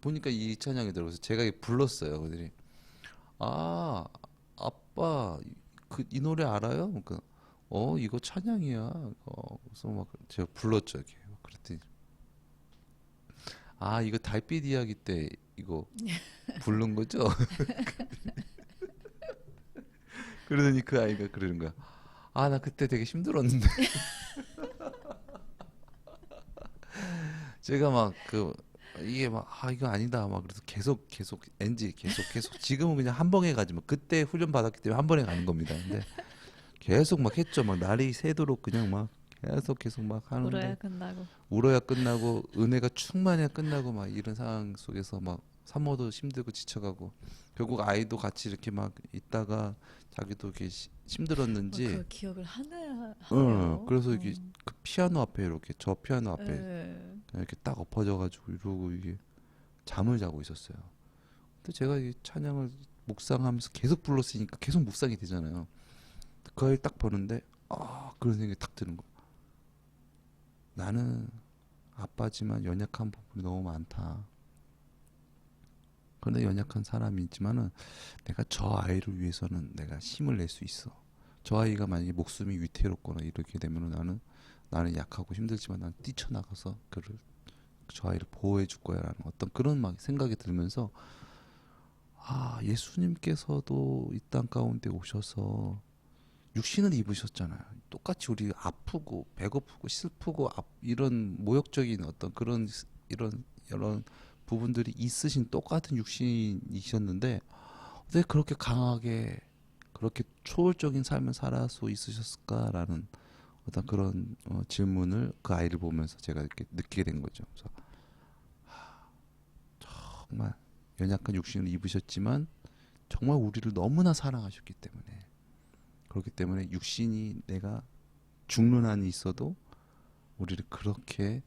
Speaker 1: 보니까 이 찬양이 들어서 제가 불렀어요. 그들이 아빠 이 노래 알아요? 그러니까 이거 찬양이야. 그래서 막 제가 불렀죠. 이렇게 그랬더니 이거 달빛 이야기 때 이거 부른 거죠? 그러더니 그 아이가 그러는 거야. 나 그때 되게 힘들었는데. 제가 막 그 이게 막 이거 아니다 막 그래서 계속 NG 계속 지금은 그냥 한 번에 가지 뭐 그때 훈련 받았기 때문에 한 번에 가는 겁니다. 근데 계속 막 했죠. 막 날이 새도록 그냥 막 계속 막
Speaker 2: 울어야
Speaker 1: 하는데
Speaker 2: 끝나고.
Speaker 1: 울어야 끝나고 은혜가 충만해야 끝나고 막 이런 상황 속에서 막 산모도 힘들고 지쳐가고 결국 아이도 같이 이렇게 막 있다가 자기도 이렇게 힘들었는지
Speaker 2: 그 기억을 하네요.
Speaker 1: 그래서 이게 그 피아노 앞에 이렇게 저 피아노 앞에
Speaker 2: 예.
Speaker 1: 그냥 이렇게 딱 엎어져가지고 이러고 이게 잠을 자고 있었어요. 근데 제가 이 찬양을 묵상하면서 계속 불렀으니까 계속 묵상이 되잖아요. 그 아이를 딱 보는데 그런 생각이 딱 드는 거예요. 나는 아빠지만 연약한 부분이 너무 많다. 그런데 연약한 사람이지만은 내가 저 아이를 위해서는 내가 힘을 낼 수 있어. 저 아이가 만약에 목숨이 위태롭거나 이렇게 되면은 나는 약하고 힘들지만 난 뛰쳐나가서 저 아이를 보호해 줄 거야라는 어떤 그런 막 생각이 들면서 예수님께서도 이 땅 가운데 오셔서 육신을 입으셨잖아요. 똑같이 우리 아프고 배고프고 슬프고 이런 모욕적인 어떤 그런 이런 부분들이 있으신 똑같은 육신이셨는데 왜 그렇게 강하게 그렇게 초월적인 삶을 살아 수 있으셨을까라는 어떤 그런 질문을 그 아이를 보면서 제가 이렇게 느끼게 된 거죠. 그래서 정말 연약한 육신을 입으셨지만 정말 우리를 너무나 사랑하셨기 때문에 그렇기 때문에 육신이 내가 죽는 한이 있어도 우리를 그렇게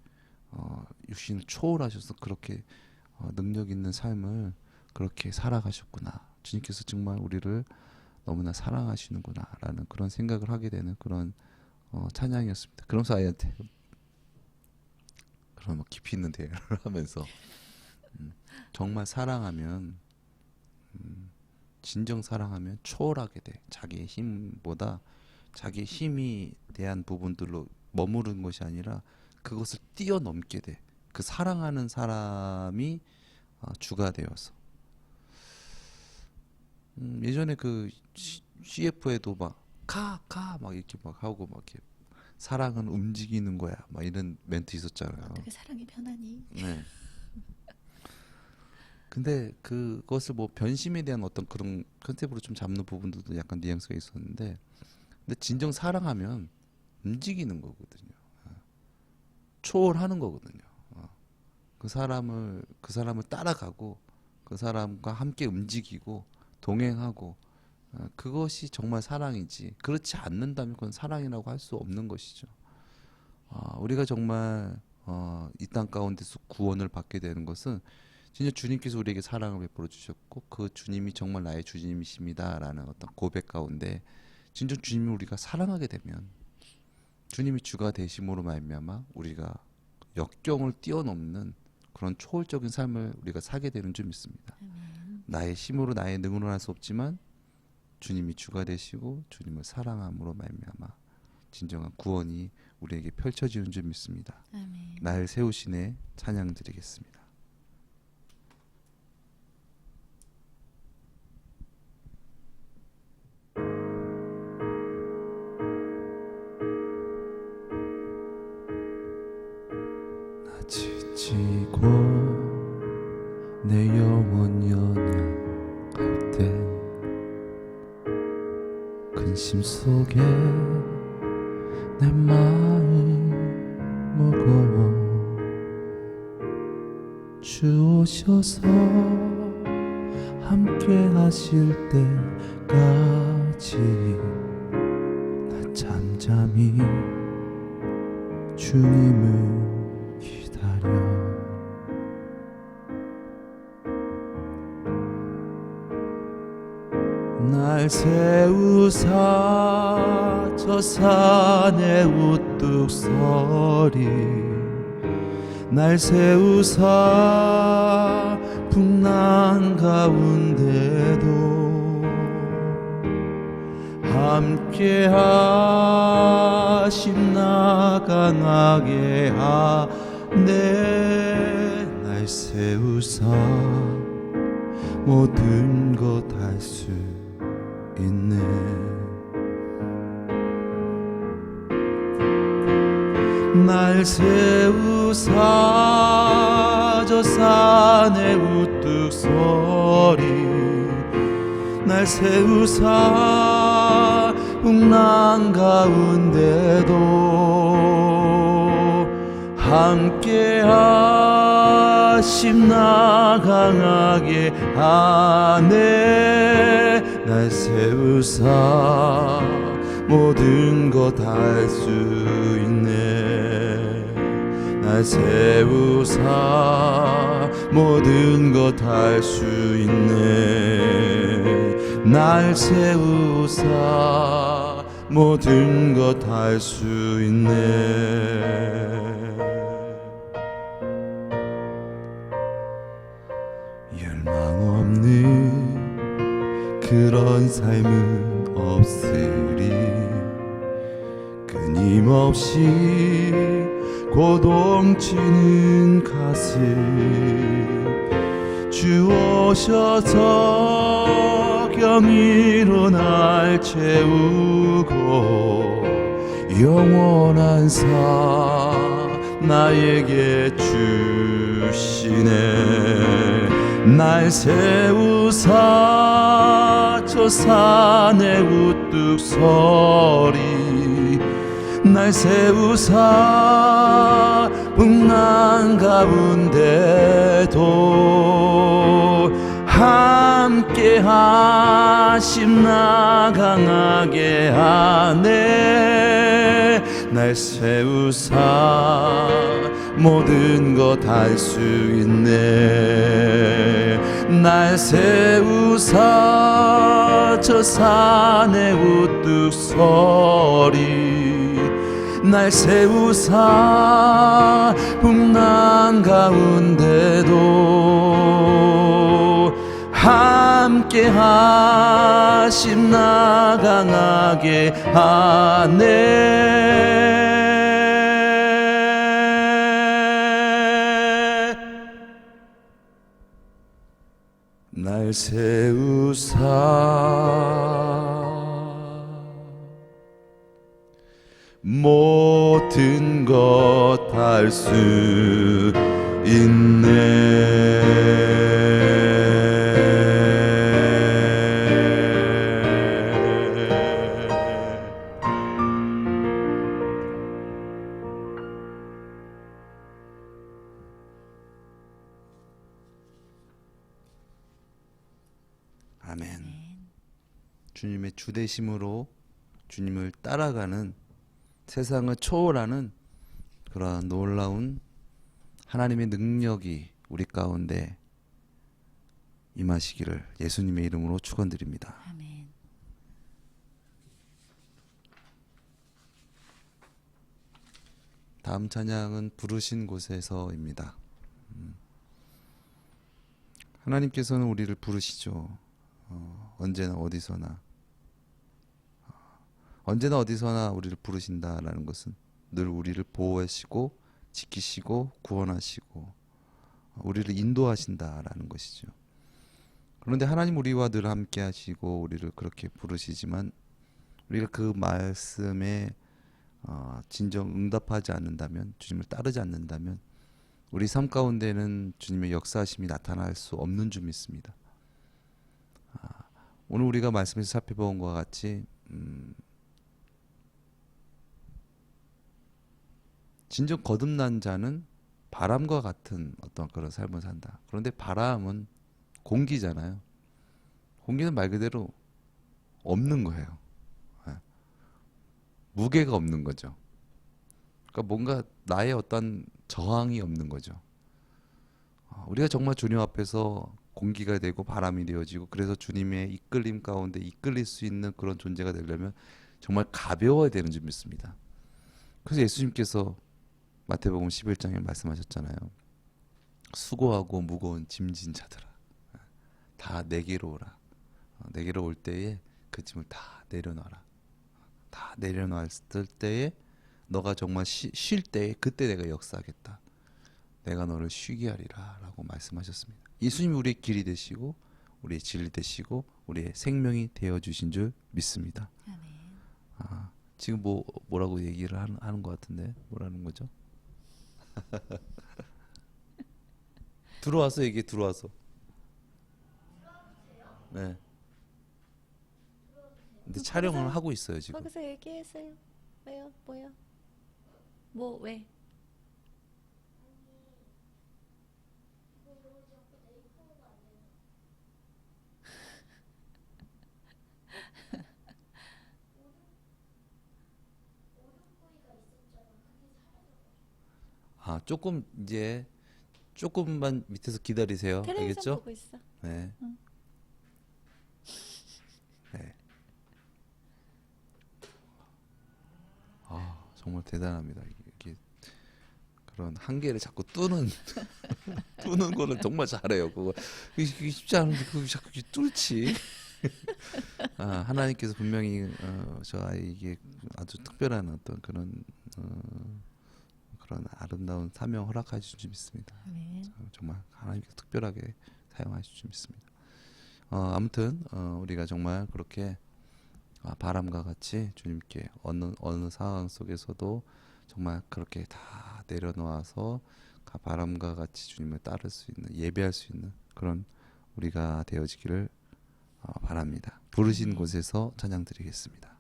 Speaker 1: 육신을 초월하셔서 그렇게 능력 있는 삶을 그렇게 살아가셨구나. 주님께서 정말 우리를 너무나 사랑하시는구나라는 그런 생각을 하게 되는 그런 찬양이었습니다. 그러면서 아이한테 그런 뭐 깊이 있는 대화를 하면서 정말 사랑하면 진정 사랑하면 초월하게 돼. 자기의 힘보다 자기의 힘이 대한 부분들로 머무르는 것이 아니라 그것을 뛰어넘게 돼. 그 사랑하는 사람이 주가 되어서. 예전에 그 CF에도 막 막 이렇게 막 하고 막 이렇게 사랑은 움직이는 거야. 막 이런 멘트 있었잖아요.
Speaker 2: 어떻게 사랑이 변하니?
Speaker 1: 네. 근데 그것을 뭐 변심에 대한 어떤 그런 컨셉으로 좀 잡는 부분들도 약간 뉘앙스가 있었는데, 근데 진정 사랑하면 움직이는 거거든요. 초월하는 거거든요. 그 사람을 따라가고 그 사람과 함께 움직이고 동행하고 그것이 정말 사랑이지. 그렇지 않는다면 그건 사랑이라고 할 수 없는 것이죠. 우리가 정말 이 땅 가운데서 구원을 받게 되는 것은 진짜 주님께서 우리에게 사랑을 베풀어 주셨고 그 주님이 정말 나의 주님이십니다라는 어떤 고백 가운데 진짜 주님을 우리가 사랑하게 되면 주님이 주가 되심으로 말미암아 우리가 역경을 뛰어넘는 그런 초월적인 삶을 우리가 살게 되는 줄 믿습니다. 나의 힘으로 나의 능으로 할 수 없지만 주님이 주가 되시고 주님을 사랑함으로 말미암아 진정한 구원이 우리에게 펼쳐지는 줄 믿습니다.
Speaker 2: 아멘.
Speaker 1: 날 세우시네 찬양 드리겠습니다. 지치고 내 영혼 연약할 때 근심 속에 내 마음 무거워 주 오셔서 함께 하실 때까지 나 잠잠히 주님을 기다려 날 세우사 저 산에 우뚝 서리 날 세우사 풍랑 가운데도 함께 하심 나 강하게 하네 날 세우사 모든 것 할 수 있네 날 세우사 저 산에 우뚝 서리 날 세우사 풍랑 가운데도 함께 하심 나 강하게 하네 날 세우사 모든 것 할 수 있네 날 세우사 모든 것 할 수 있네 날 세우사 모든 것 할 수 있네 열망 없는 그런 삶은 없으리 끊임없이 고동치는 가슴 주 오셔서 경이로 날 채우고 영원한 사 나에게 주시네 날 세우사 저 산에 우뚝 서리 날 세우사 풍랑 가운데도 함께 하심 나 강하게 하네 날 세우사 모든 것 할 수 있네 날 세우사 저 산에 우뚝 서리 날 세우사 풍랑 가운데도 함께 하심 나 강하게 하네 날 세우사 모든 것 할 수 있네 아멘. 주님의 주되심으로 주님을 따라가는 세상을 초월하는 그러한 놀라운 하나님의 능력이 우리 가운데 임하시기를 예수님의 이름으로 축원드립니다.
Speaker 2: 아멘.
Speaker 1: 다음 찬양은 부르신 곳에서입니다. 하나님께서는 우리를 부르시죠. 언제나 어디서나 언제나 어디서나 우리를 부르신다라는 것은 늘 우리를 보호하시고 지키시고 구원하시고 우리를 인도하신다라는 것이죠. 그런데 하나님 우리와 늘 함께 하시고 우리를 그렇게 부르시지만 우리가 그 말씀에 진정 응답하지 않는다면 주님을 따르지 않는다면 우리 삶 가운데는 주님의 역사하심이 나타날 수 없는 줄 믿습니다. 오늘 우리가 말씀에서 살펴본 것과 같이 진정 거듭난 자는 바람과 같은 어떤 그런 삶을 산다. 그런데 바람은 공기잖아요. 공기는 말 그대로 없는 거예요. 무게가 없는 거죠. 그러니까 뭔가 나의 어떤 저항이 없는 거죠. 우리가 정말 주님 앞에서 공기가 되고 바람이 되어지고 그래서 주님의 이끌림 가운데 이끌릴 수 있는 그런 존재가 되려면 정말 가벼워야 되는 줄 믿습니다. 그래서 예수님께서 마태복음 11장에 말씀하셨잖아요. 수고하고 무거운 짐진 자들아 다 내게로 오라. 내게로 올 때에 그 짐을 다 내려놔라. 다 내려놨을 때에 너가 정말 쉴 때에 그때 내가 역사하겠다. 내가 너를 쉬게 하리라 라고 말씀하셨습니다. 예수님이 우리의 길이 되시고 우리의 진리 되시고 우리의 생명이 되어주신 줄 믿습니다. 지금 뭐라고 얘기를 하는 것 같은데 뭐라는 거죠? 들어와서 얘기해. 들어와서. 네. 근데 촬영을 하고 있어요 지금.
Speaker 2: 거기서 얘기했어요. 왜요? 뭐야? 뭐 왜?
Speaker 1: 아 조금 이제 조금만 밑에서 기다리세요.
Speaker 2: 텔레비전
Speaker 1: 알겠죠?
Speaker 2: 보고 있어.
Speaker 1: 네.
Speaker 2: 응.
Speaker 1: 네. 아 정말 대단합니다. 이게 그런 한계를 자꾸 뚫는 뚫는 거는 정말 잘해요. 그게 쉽지 않은데 그거 자꾸 이렇게 뚫지. 아 하나님께서 분명히 저 아이에게 아주 특별한 어떤 그런 아름다운 사명 허락하실 줄 믿습니다.
Speaker 2: 아멘.
Speaker 1: 정말 하나님께서 특별하게 사용하실 줄 믿습니다. 아무튼 우리가 정말 그렇게 바람과 같이 주님께 어느 상황 속에서도 정말 그렇게 다 내려놓아서 바람과 같이 주님을 따를 수 있는, 예배할 수 있는 그런 우리가 되어지기를 바랍니다. 부르신 곳에서 찬양 드리겠습니다.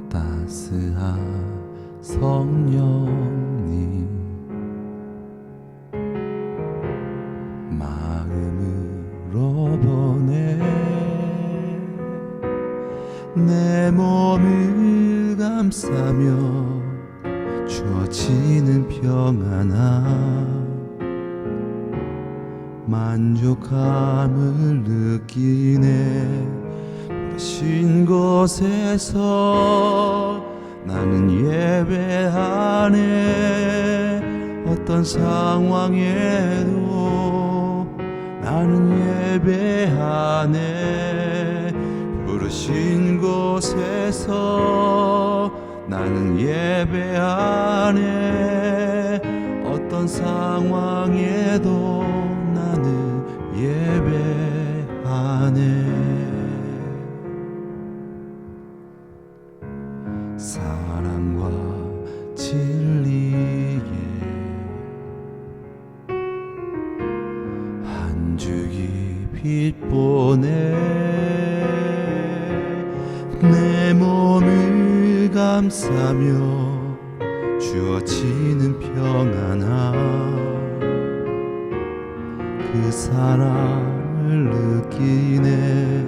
Speaker 1: 따스한 성령님 마음으로 보내 내 몸을 감싸며 주어지는 평안함 만족함을 느끼네 신 곳에서 나는 예배하네 어떤 상황에도 나는 예배하네 부르신 곳에서 나는 예배하네 어떤 상황에도 나는 예배하네 사랑과 진리에 한 줄기 빛 보내 내 몸을 감싸며 주어지는 평안함 그 사랑을 느끼네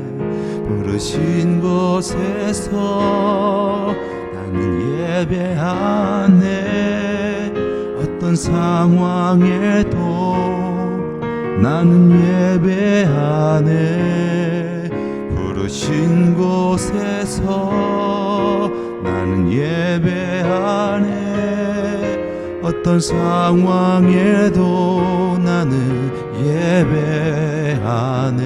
Speaker 1: 부르신 곳에서 나는 예배하네 어떤 상황에도 나는 예배하네 부르신 곳에서 나는 예배하네 어떤 상황에도 나는 예배하네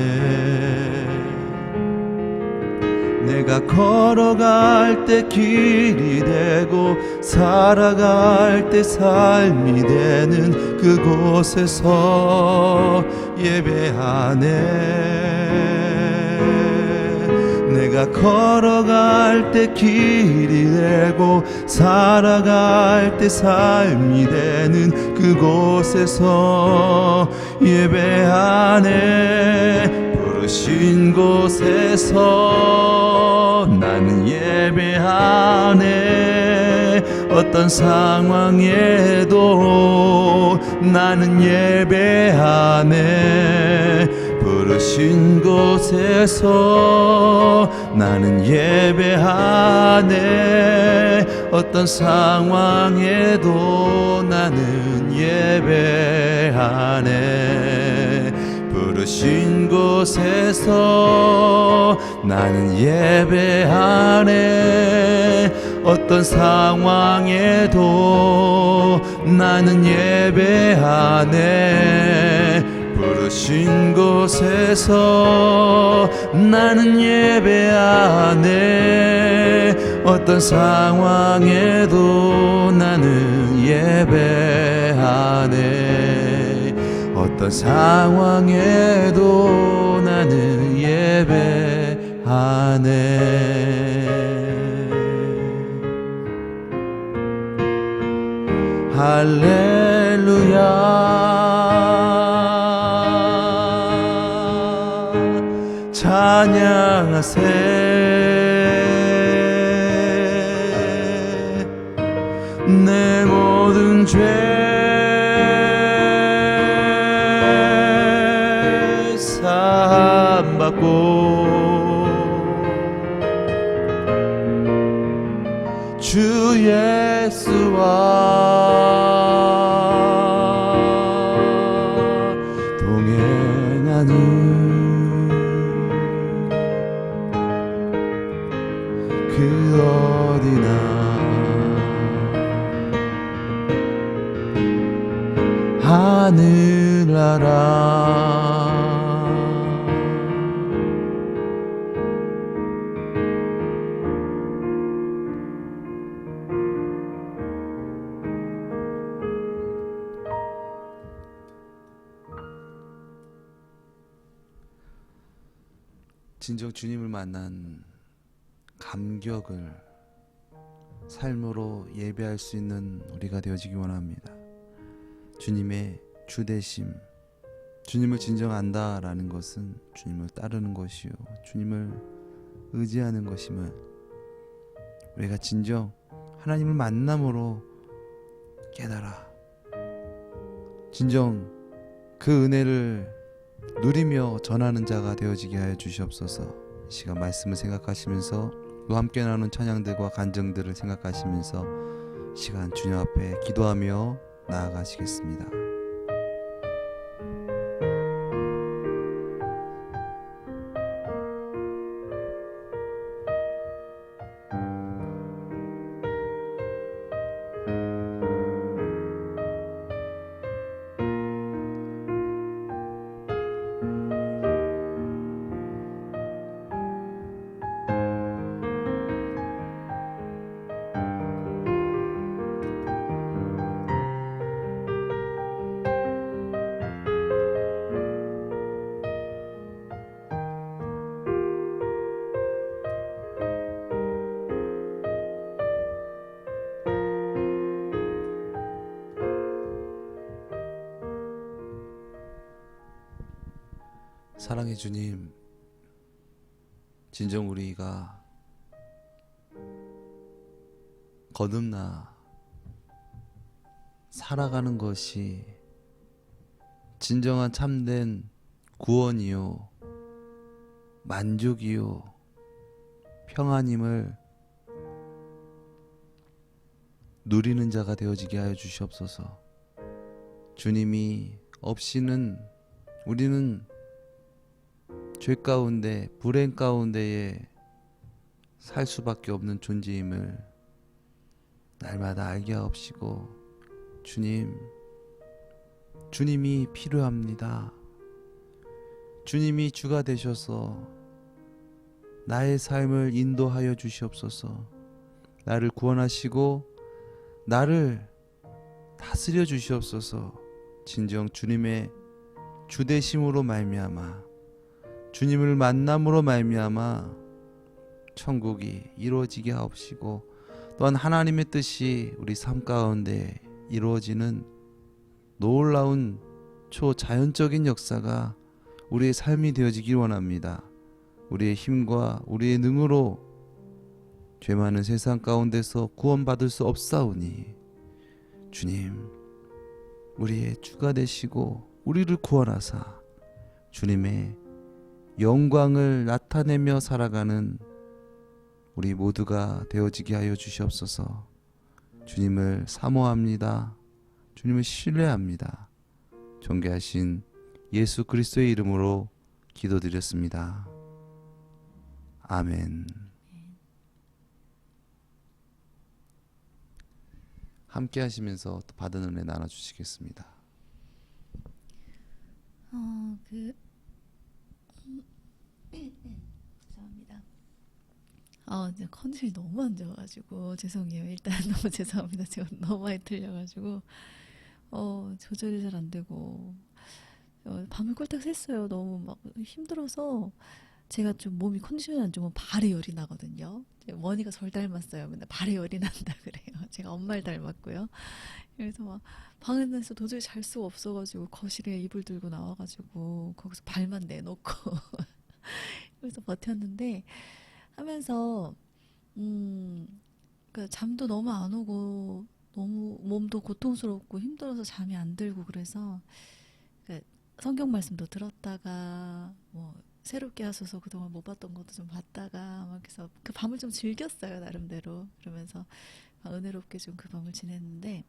Speaker 1: 내가 걸어갈 때 길이 되고 살아갈 때 삶이 되는 그곳에서 예배하네 내가 걸어갈 때 길이 되고 살아갈 때 삶이 되는 그곳에서 예배하네 부르신 곳에서 나는 예배하네 어떤 상황에도 나는 예배하네 부르신 곳에서 나는 예배하네 어떤 상황에도 나는 예배하네 부르신 곳에서 나는 예배하네 어떤 상황에도 나는 예배하네 부르신 곳에서 나는 예배하네. 어떤 상황에도 나는 예배하네. 어떤 상황에도 나는 예배하네. 할렐루야 찬양하세. 내 모든 죄 사함받고 주 예수와 동행하는 그 어디나 하늘나라. 진정 주님을 만난 감격을 삶으로 예배할 수 있는 우리가 되어지기 원합니다. 주님의 주되심, 주님을 진정 안다라는 것은 주님을 따르는 것이요, 주님을 의지하는 것임을 우리가 진정 하나님을 만남으로 깨달아 진정 그 은혜를 누리며 전하는 자가 되어지게 하여 주시옵소서. 이 시간 말씀을 생각하시면서 또 함께 나누는 찬양들과 간증들을 생각하시면서 시간 주님 앞에 기도하며 나아가시겠습니다. 사랑의 주님, 진정 우리가 거듭나 살아가는 것이 진정한 참된 구원이요, 만족이요, 평안임을 누리는 자가 되어지게 하여 주시옵소서. 주님이 없이는 우리는 죄 가운데 불행 가운데에 살 수밖에 없는 존재임을 날마다 알게 하옵시고, 주님이 필요합니다. 주님이 주가 되셔서 나의 삶을 인도하여 주시옵소서. 나를 구원하시고 나를 다스려 주시옵소서. 진정 주님의 주되심으로 말미암아, 주님을 만남으로 말미암아 천국이 이루어지게 하옵시고, 또한 하나님의 뜻이 우리 삶 가운데 이루어지는 놀라운 초자연적인 역사가 우리의 삶이 되어지길 원합니다. 우리의 힘과 우리의 능으로 죄 많은 세상 가운데서 구원받을 수 없사오니, 주님 우리의 주가 되시고 우리를 구원하사 주님의 영광을 나타내며 살아가는 우리 모두가 되어지게 하여 주시옵소서. 주님을 사모합니다. 주님을 신뢰합니다. 존귀하신 예수 그리스도의 이름으로 기도드렸습니다. 아멘. 함께 하시면서 또 받은 은혜 나눠주시겠습니다.
Speaker 2: 그 죄송합니다. 이제 컨디션이 너무 안 좋아가지고 죄송해요. 일단 너무 죄송합니다. 제가 너무 많이 틀려가지고 조절이 잘 안 되고 밤을 꼴딱 샜어요. 너무 막 힘들어서 제가 좀 몸이 컨디션이 안 좋으면 발에 열이 나거든요. 원이가 절 닮았어요. 맨날 발에 열이 난다 그래요. 제가 엄마를 닮았고요. 그래서 막 방에서 도저히 잘 수가 없어가지고 거실에 이불 들고 나와가지고 거기서 발만 내놓고 그래서 버텼는데 하면서 그러니까 잠도 너무 안 오고 너무 몸도 고통스럽고 힘들어서 잠이 안 들고 그래서 그러니까 성경 말씀도 들었다가 뭐 새롭게 하소서 그동안 못 봤던 것도 좀 봤다가 막 그래서 그 밤을 좀 즐겼어요 나름대로. 그러면서 은혜롭게 좀 그 밤을 지냈는데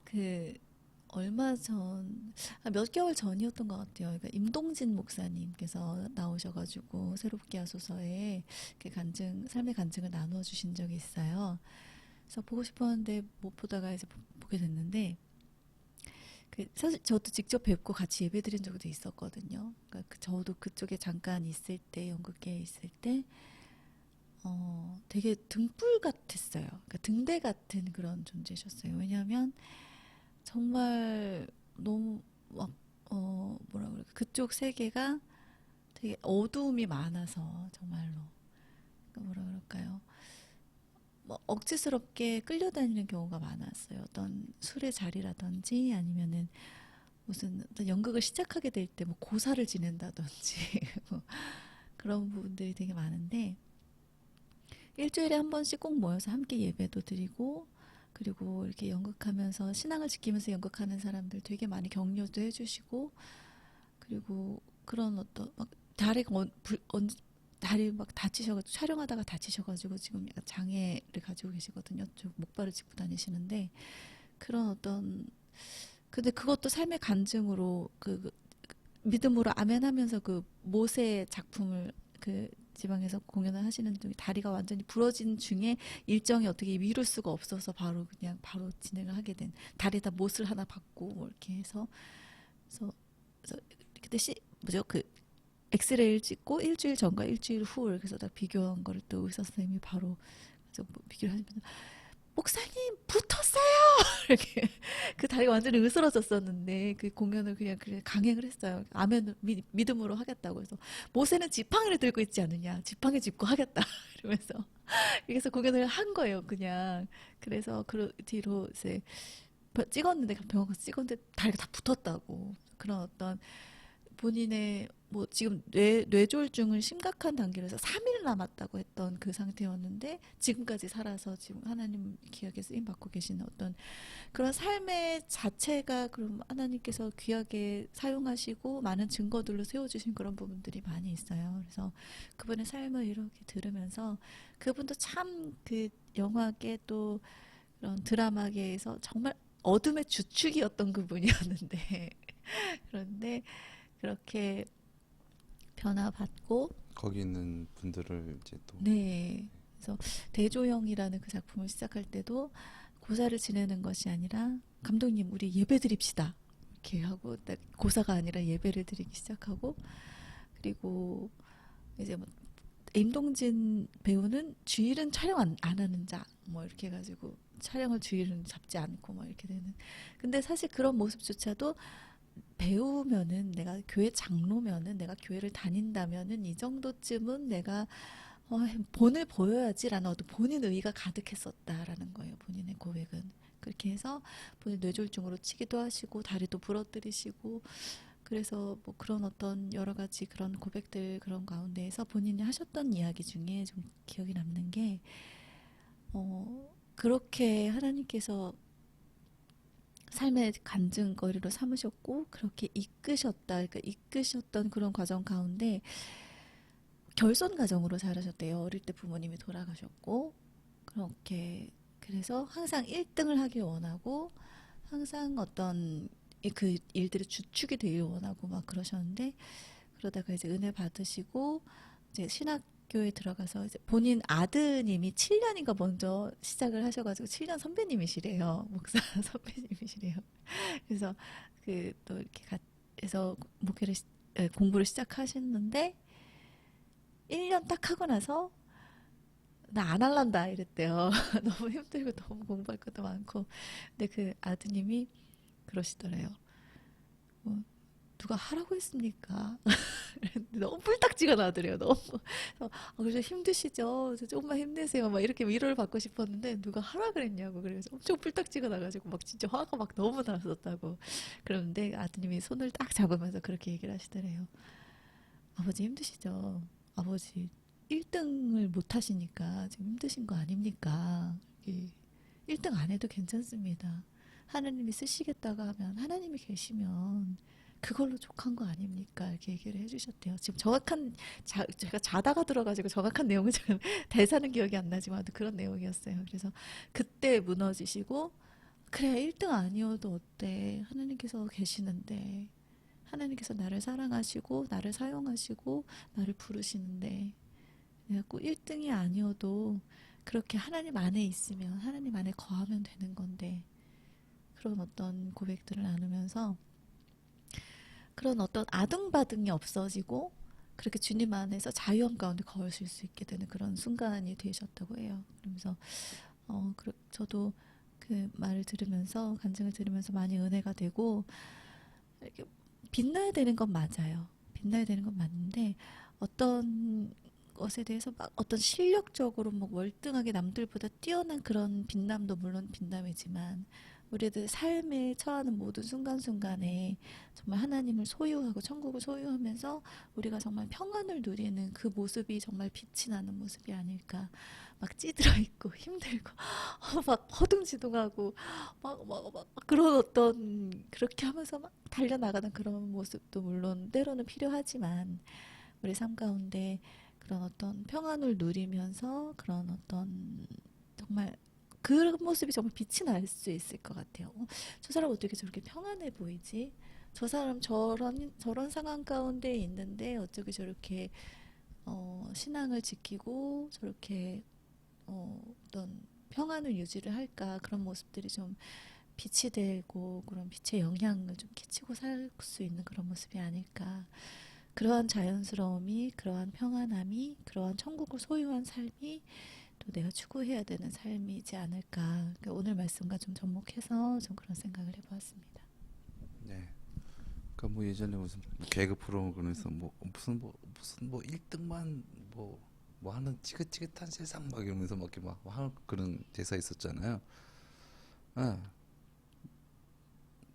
Speaker 2: 그 얼마 전, 몇 개월 전이었던 것 같아요. 그러니까 임동진 목사님께서 나오셔가지고 새롭게 하소서에 이렇게 삶의 간증을 나누어 주신 적이 있어요. 그래서 보고 싶었는데 못 보다가 이제 보게 됐는데, 사실 저도 직접 뵙고 같이 예배 드린 적도 있었거든요. 그러니까 저도 그쪽에 잠깐 있을 때, 연극계에 있을 때, 되게 등불 같았어요. 그러니까 등대 같은 그런 존재셨어요. 왜냐하면 정말 너무 막 뭐라 그럴까 그쪽 세계가 되게 어두움이 많아서 정말로 그러니까 뭐라 그럴까요? 뭐 억지스럽게 끌려다니는 경우가 많았어요. 어떤 술의 자리라든지 아니면은 무슨 어떤 연극을 시작하게 될 때 뭐 고사를 지낸다든지 뭐 그런 부분들이 되게 많은데 일주일에 한 번씩 꼭 모여서 함께 예배도 드리고 그리고 이렇게 연극하면서 신앙을 지키면서 연극하는 사람들 되게 많이 격려도 해주시고 그리고 그런 어떤 막 다리 막 다치셔가지고 촬영하다가 다치셔가지고 지금 약간 장애를 가지고 계시거든요. 좀 목발을 짚고 다니시는데 그런 어떤 근데 그것도 삶의 간증으로 믿음으로 아멘하면서 그 모세 작품을 지방에서 공연을 하시는 중에 다리가 완전히 부러진 중에 일정이 어떻게 미룰 수가 없어서 바로 진행을 하게 된 다리에다 못을 하나 받고 뭐 이렇게 해서 그래서 그때 뭐죠 엑스레이를 찍고 일주일 전과 일주일 후를 그래서 다 비교한 거를 또 의사 선생님이 바로 그래서 뭐 비교를 하시면서 목사님 붙었어요 이렇게 그 다리가 완전히 으스러졌었는데 그 공연을 그냥 강행을 했어요. 아멘 믿음으로 하겠다고 해서 모세는 지팡이를 들고 있지 않느냐 지팡이 짚고 하겠다 이러면서 그래서 공연을 한 거예요 그냥. 그래서 그 뒤로 이제 찍었는데 병원 가서 찍었는데 다리가 다 붙었다고. 그런 어떤 본인의 뭐 지금 뇌졸중을 심각한 단계로 해서 3일 남았다고 했던 그 상태였는데 지금까지 살아서 지금 하나님 기억에 쓰임 받고 계시는 어떤 그런 삶의 자체가 그럼 하나님께서 귀하게 사용하시고 많은 증거들로 세워주신 그런 부분들이 많이 있어요. 그래서 그분의 삶을 이렇게 들으면서 그분도 참 그 영화계 또 그런 드라마계에서 정말 어둠의 주축이었던 그분이었는데 그런데 그렇게 변화받고
Speaker 1: 거기 있는 분들을 이제 또
Speaker 2: 네 그래서 대조영이라는 그 작품을 시작할 때도 고사를 지내는 것이 아니라 감독님 우리 예배 드립시다 이렇게 하고 딱 고사가 아니라 예배를 드리기 시작하고 그리고 이제 뭐 임동진 배우는 주일은 촬영 안 하는 자 뭐 이렇게 해가지고 촬영을 주일은 잡지 않고 뭐 이렇게 되는 근데 사실 그런 모습조차도 배우면은 내가 교회 장로면은 내가 교회를 다닌다면은 이 정도쯤은 내가 본을 보여야지라는 어떤 본인 의의가 가득했었다라는 거예요. 본인의 고백은 그렇게 해서 본인 뇌졸중으로 치기도 하시고 다리도 부러뜨리시고 그래서 뭐 그런 어떤 여러 가지 그런 고백들 그런 가운데에서 본인이 하셨던 이야기 중에 좀 기억이 남는 게 그렇게 하나님께서 삶의 간증거리로 삼으셨고 그렇게 그러니까 이끄셨던 그런 과정 가운데 결손 가정으로 자라셨대요. 어릴 때 부모님이 돌아가셨고 그렇게 그래서 항상 1등을 하길 원하고 항상 어떤 그 일들의 주축이 되길 원하고 막 그러셨는데 그러다가 이제 은혜 받으시고 이제 신학교에 들어가서 이제 본인 아드님이 7년인가 먼저 시작을 하셔가지고 7년 선배님이시래요. 목사 선배님이시래요. 그래서 또 이렇게 에서 공부를 시작하셨는데 1년 딱 하고 나서 나 안 할란다 이랬대요. 너무 힘들고 너무 공부할 것도 많고. 근데 그 아드님이 그러시더래요. 뭐, 누가 하라고 했습니까? 너무 뿔딱지가 나더래요. 너무. 그래서 힘드시죠? 그래서 조금만 힘내세요. 막 이렇게 위로를 받고 싶었는데 누가 하라 그랬냐고. 그래서 엄청 뿔딱지가 나가지고 막 진짜 화가 막 너무 났었다고. 그런데 아드님이 손을 딱 잡으면서 그렇게 얘기를 하시더래요. 아버지 힘드시죠? 아버지 1등을 못 하시니까 지금 힘드신 거 아닙니까? 1등 안 해도 괜찮습니다. 하나님이 쓰시겠다고 하면 하나님이 계시면 그걸로 족한 거 아닙니까? 이렇게 얘기를 해주셨대요. 지금 제가 자다가 들어가지고 정확한 내용은 지금 대사는 기억이 안 나지만 그런 내용이었어요. 그래서 그때 무너지시고 그래 1등 아니어도 어때? 하나님께서 계시는데 하나님께서 나를 사랑하시고 나를 사용하시고 나를 부르시는데 내가 꼭 1등이 아니어도 그렇게 하나님 안에 있으면 하나님 안에 거하면 되는 건데 그런 어떤 고백들을 나누면서 그런 어떤 아등바등이 없어지고 그렇게 주님 안에서 자유함 가운데 거하실 수 있게 되는 그런 순간이 되셨다고 해요. 그러면서 저도 그 말을 들으면서 간증을 들으면서 많이 은혜가 되고 이렇게 빛나야 되는 건 맞아요. 빛나야 되는 건 맞는데 어떤 것에 대해서 막 어떤 실력적으로 뭐 월등하게 남들보다 뛰어난 그런 빛남도 물론 빛남이지만 우리들 삶에 처하는 모든 순간순간에 정말 하나님을 소유하고 천국을 소유하면서 우리가 정말 평안을 누리는 그 모습이 정말 빛이 나는 모습이 아닐까. 막 찌들어 있고 힘들고 막 허둥지둥하고 막 그런 어떤 그렇게 하면서 막 달려나가는 그런 모습도 물론 때로는 필요하지만 우리 삶 가운데 그런 어떤 평안을 누리면서 그런 어떤 정말 그 모습이 정말 빛이 날 수 있을 것 같아요. 저 사람 어떻게 저렇게 평안해 보이지? 저 사람 저런 상황 가운데 있는데 어떻게 저렇게 신앙을 지키고 저렇게 어떤 평안을 유지를 할까? 그런 모습들이 좀 빛이 되고 그런 빛의 영향을 좀 끼치고 살 수 있는 그런 모습이 아닐까. 그러한 자연스러움이, 그러한 평안함이, 그러한 천국을 소유한 삶이 또 내가 추구해야 되는 삶이지 않을까. 그러니까 오늘 말씀과 좀 접목해서 좀 그런 생각을 해보았습니다.
Speaker 1: 네. 그러니까 뭐 예전에 무슨 개그 프로그램에서 뭐 무슨 뭐 1등만 뭐 하는 지긋지긋한 세상 막 이러면서 막 이렇게 막 하는 그런 대사 있었잖아요. 아,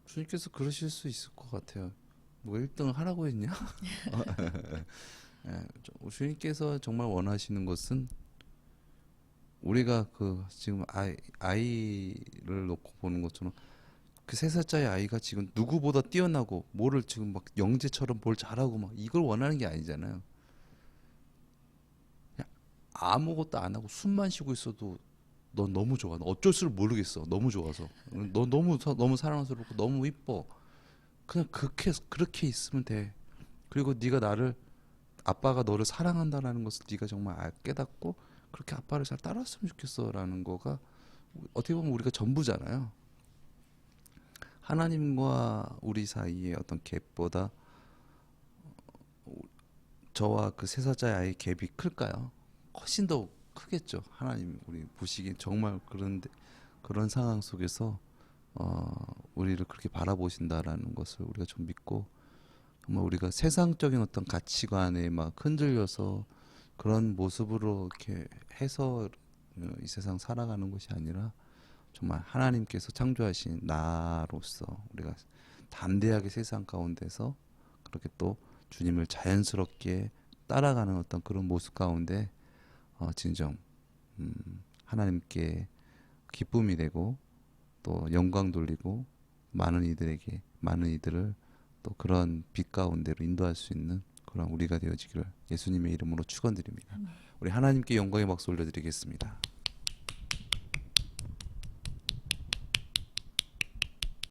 Speaker 1: 주님께서 그러실 수 있을 것 같아요. 뭐 1등을 하라고 했냐? 예, 주님께서 정말 원하시는 것은 우리가 그 지금 아이를 놓고 보는 것처럼 그 3살짜리 아이가 지금 누구보다 뛰어나고 뭐를 지금 막 영재처럼 뭘 잘하고 막 이걸 원하는 게 아니잖아요. 그냥 아무것도 안 하고 숨만 쉬고 있어도 넌 너무 좋아. 너 어쩔 줄 모르겠어. 너무 좋아서. 너 너무 사랑스럽고 너무 이뻐. 그냥 그렇게 있으면 돼. 그리고 네가 아빠가 너를 사랑한다라는 것을 네가 정말 깨닫고 그렇게 아빠를 잘 따랐으면 좋겠어라는 거가 어떻게 보면 우리가 전부잖아요. 하나님과 우리 사이의 어떤 갭보다 저와 그 3살짜리 아이의 갭이 클까요? 훨씬 더 크겠죠. 하나님 우리 보시기엔 정말 그런 상황 속에서 우리를 그렇게 바라보신다라는 것을 우리가 좀 믿고 정말 우리가 세상적인 어떤 가치관에 막 흔들려서 그런 모습으로 이렇게 해서 이 세상 살아가는 것이 아니라 정말 하나님께서 창조하신 나로서 우리가 담대하게 세상 가운데서 그렇게 또 주님을 자연스럽게 따라가는 어떤 그런 모습 가운데 진정 하나님께 기쁨이 되고 또 영광 돌리고 많은 이들을 또 그런 빛 가운데로 인도할 수 있는 그런 우리가 되어지기를 예수님의 이름으로 축원드립니다. 우리 하나님께 영광의 박수 올려드리겠습니다.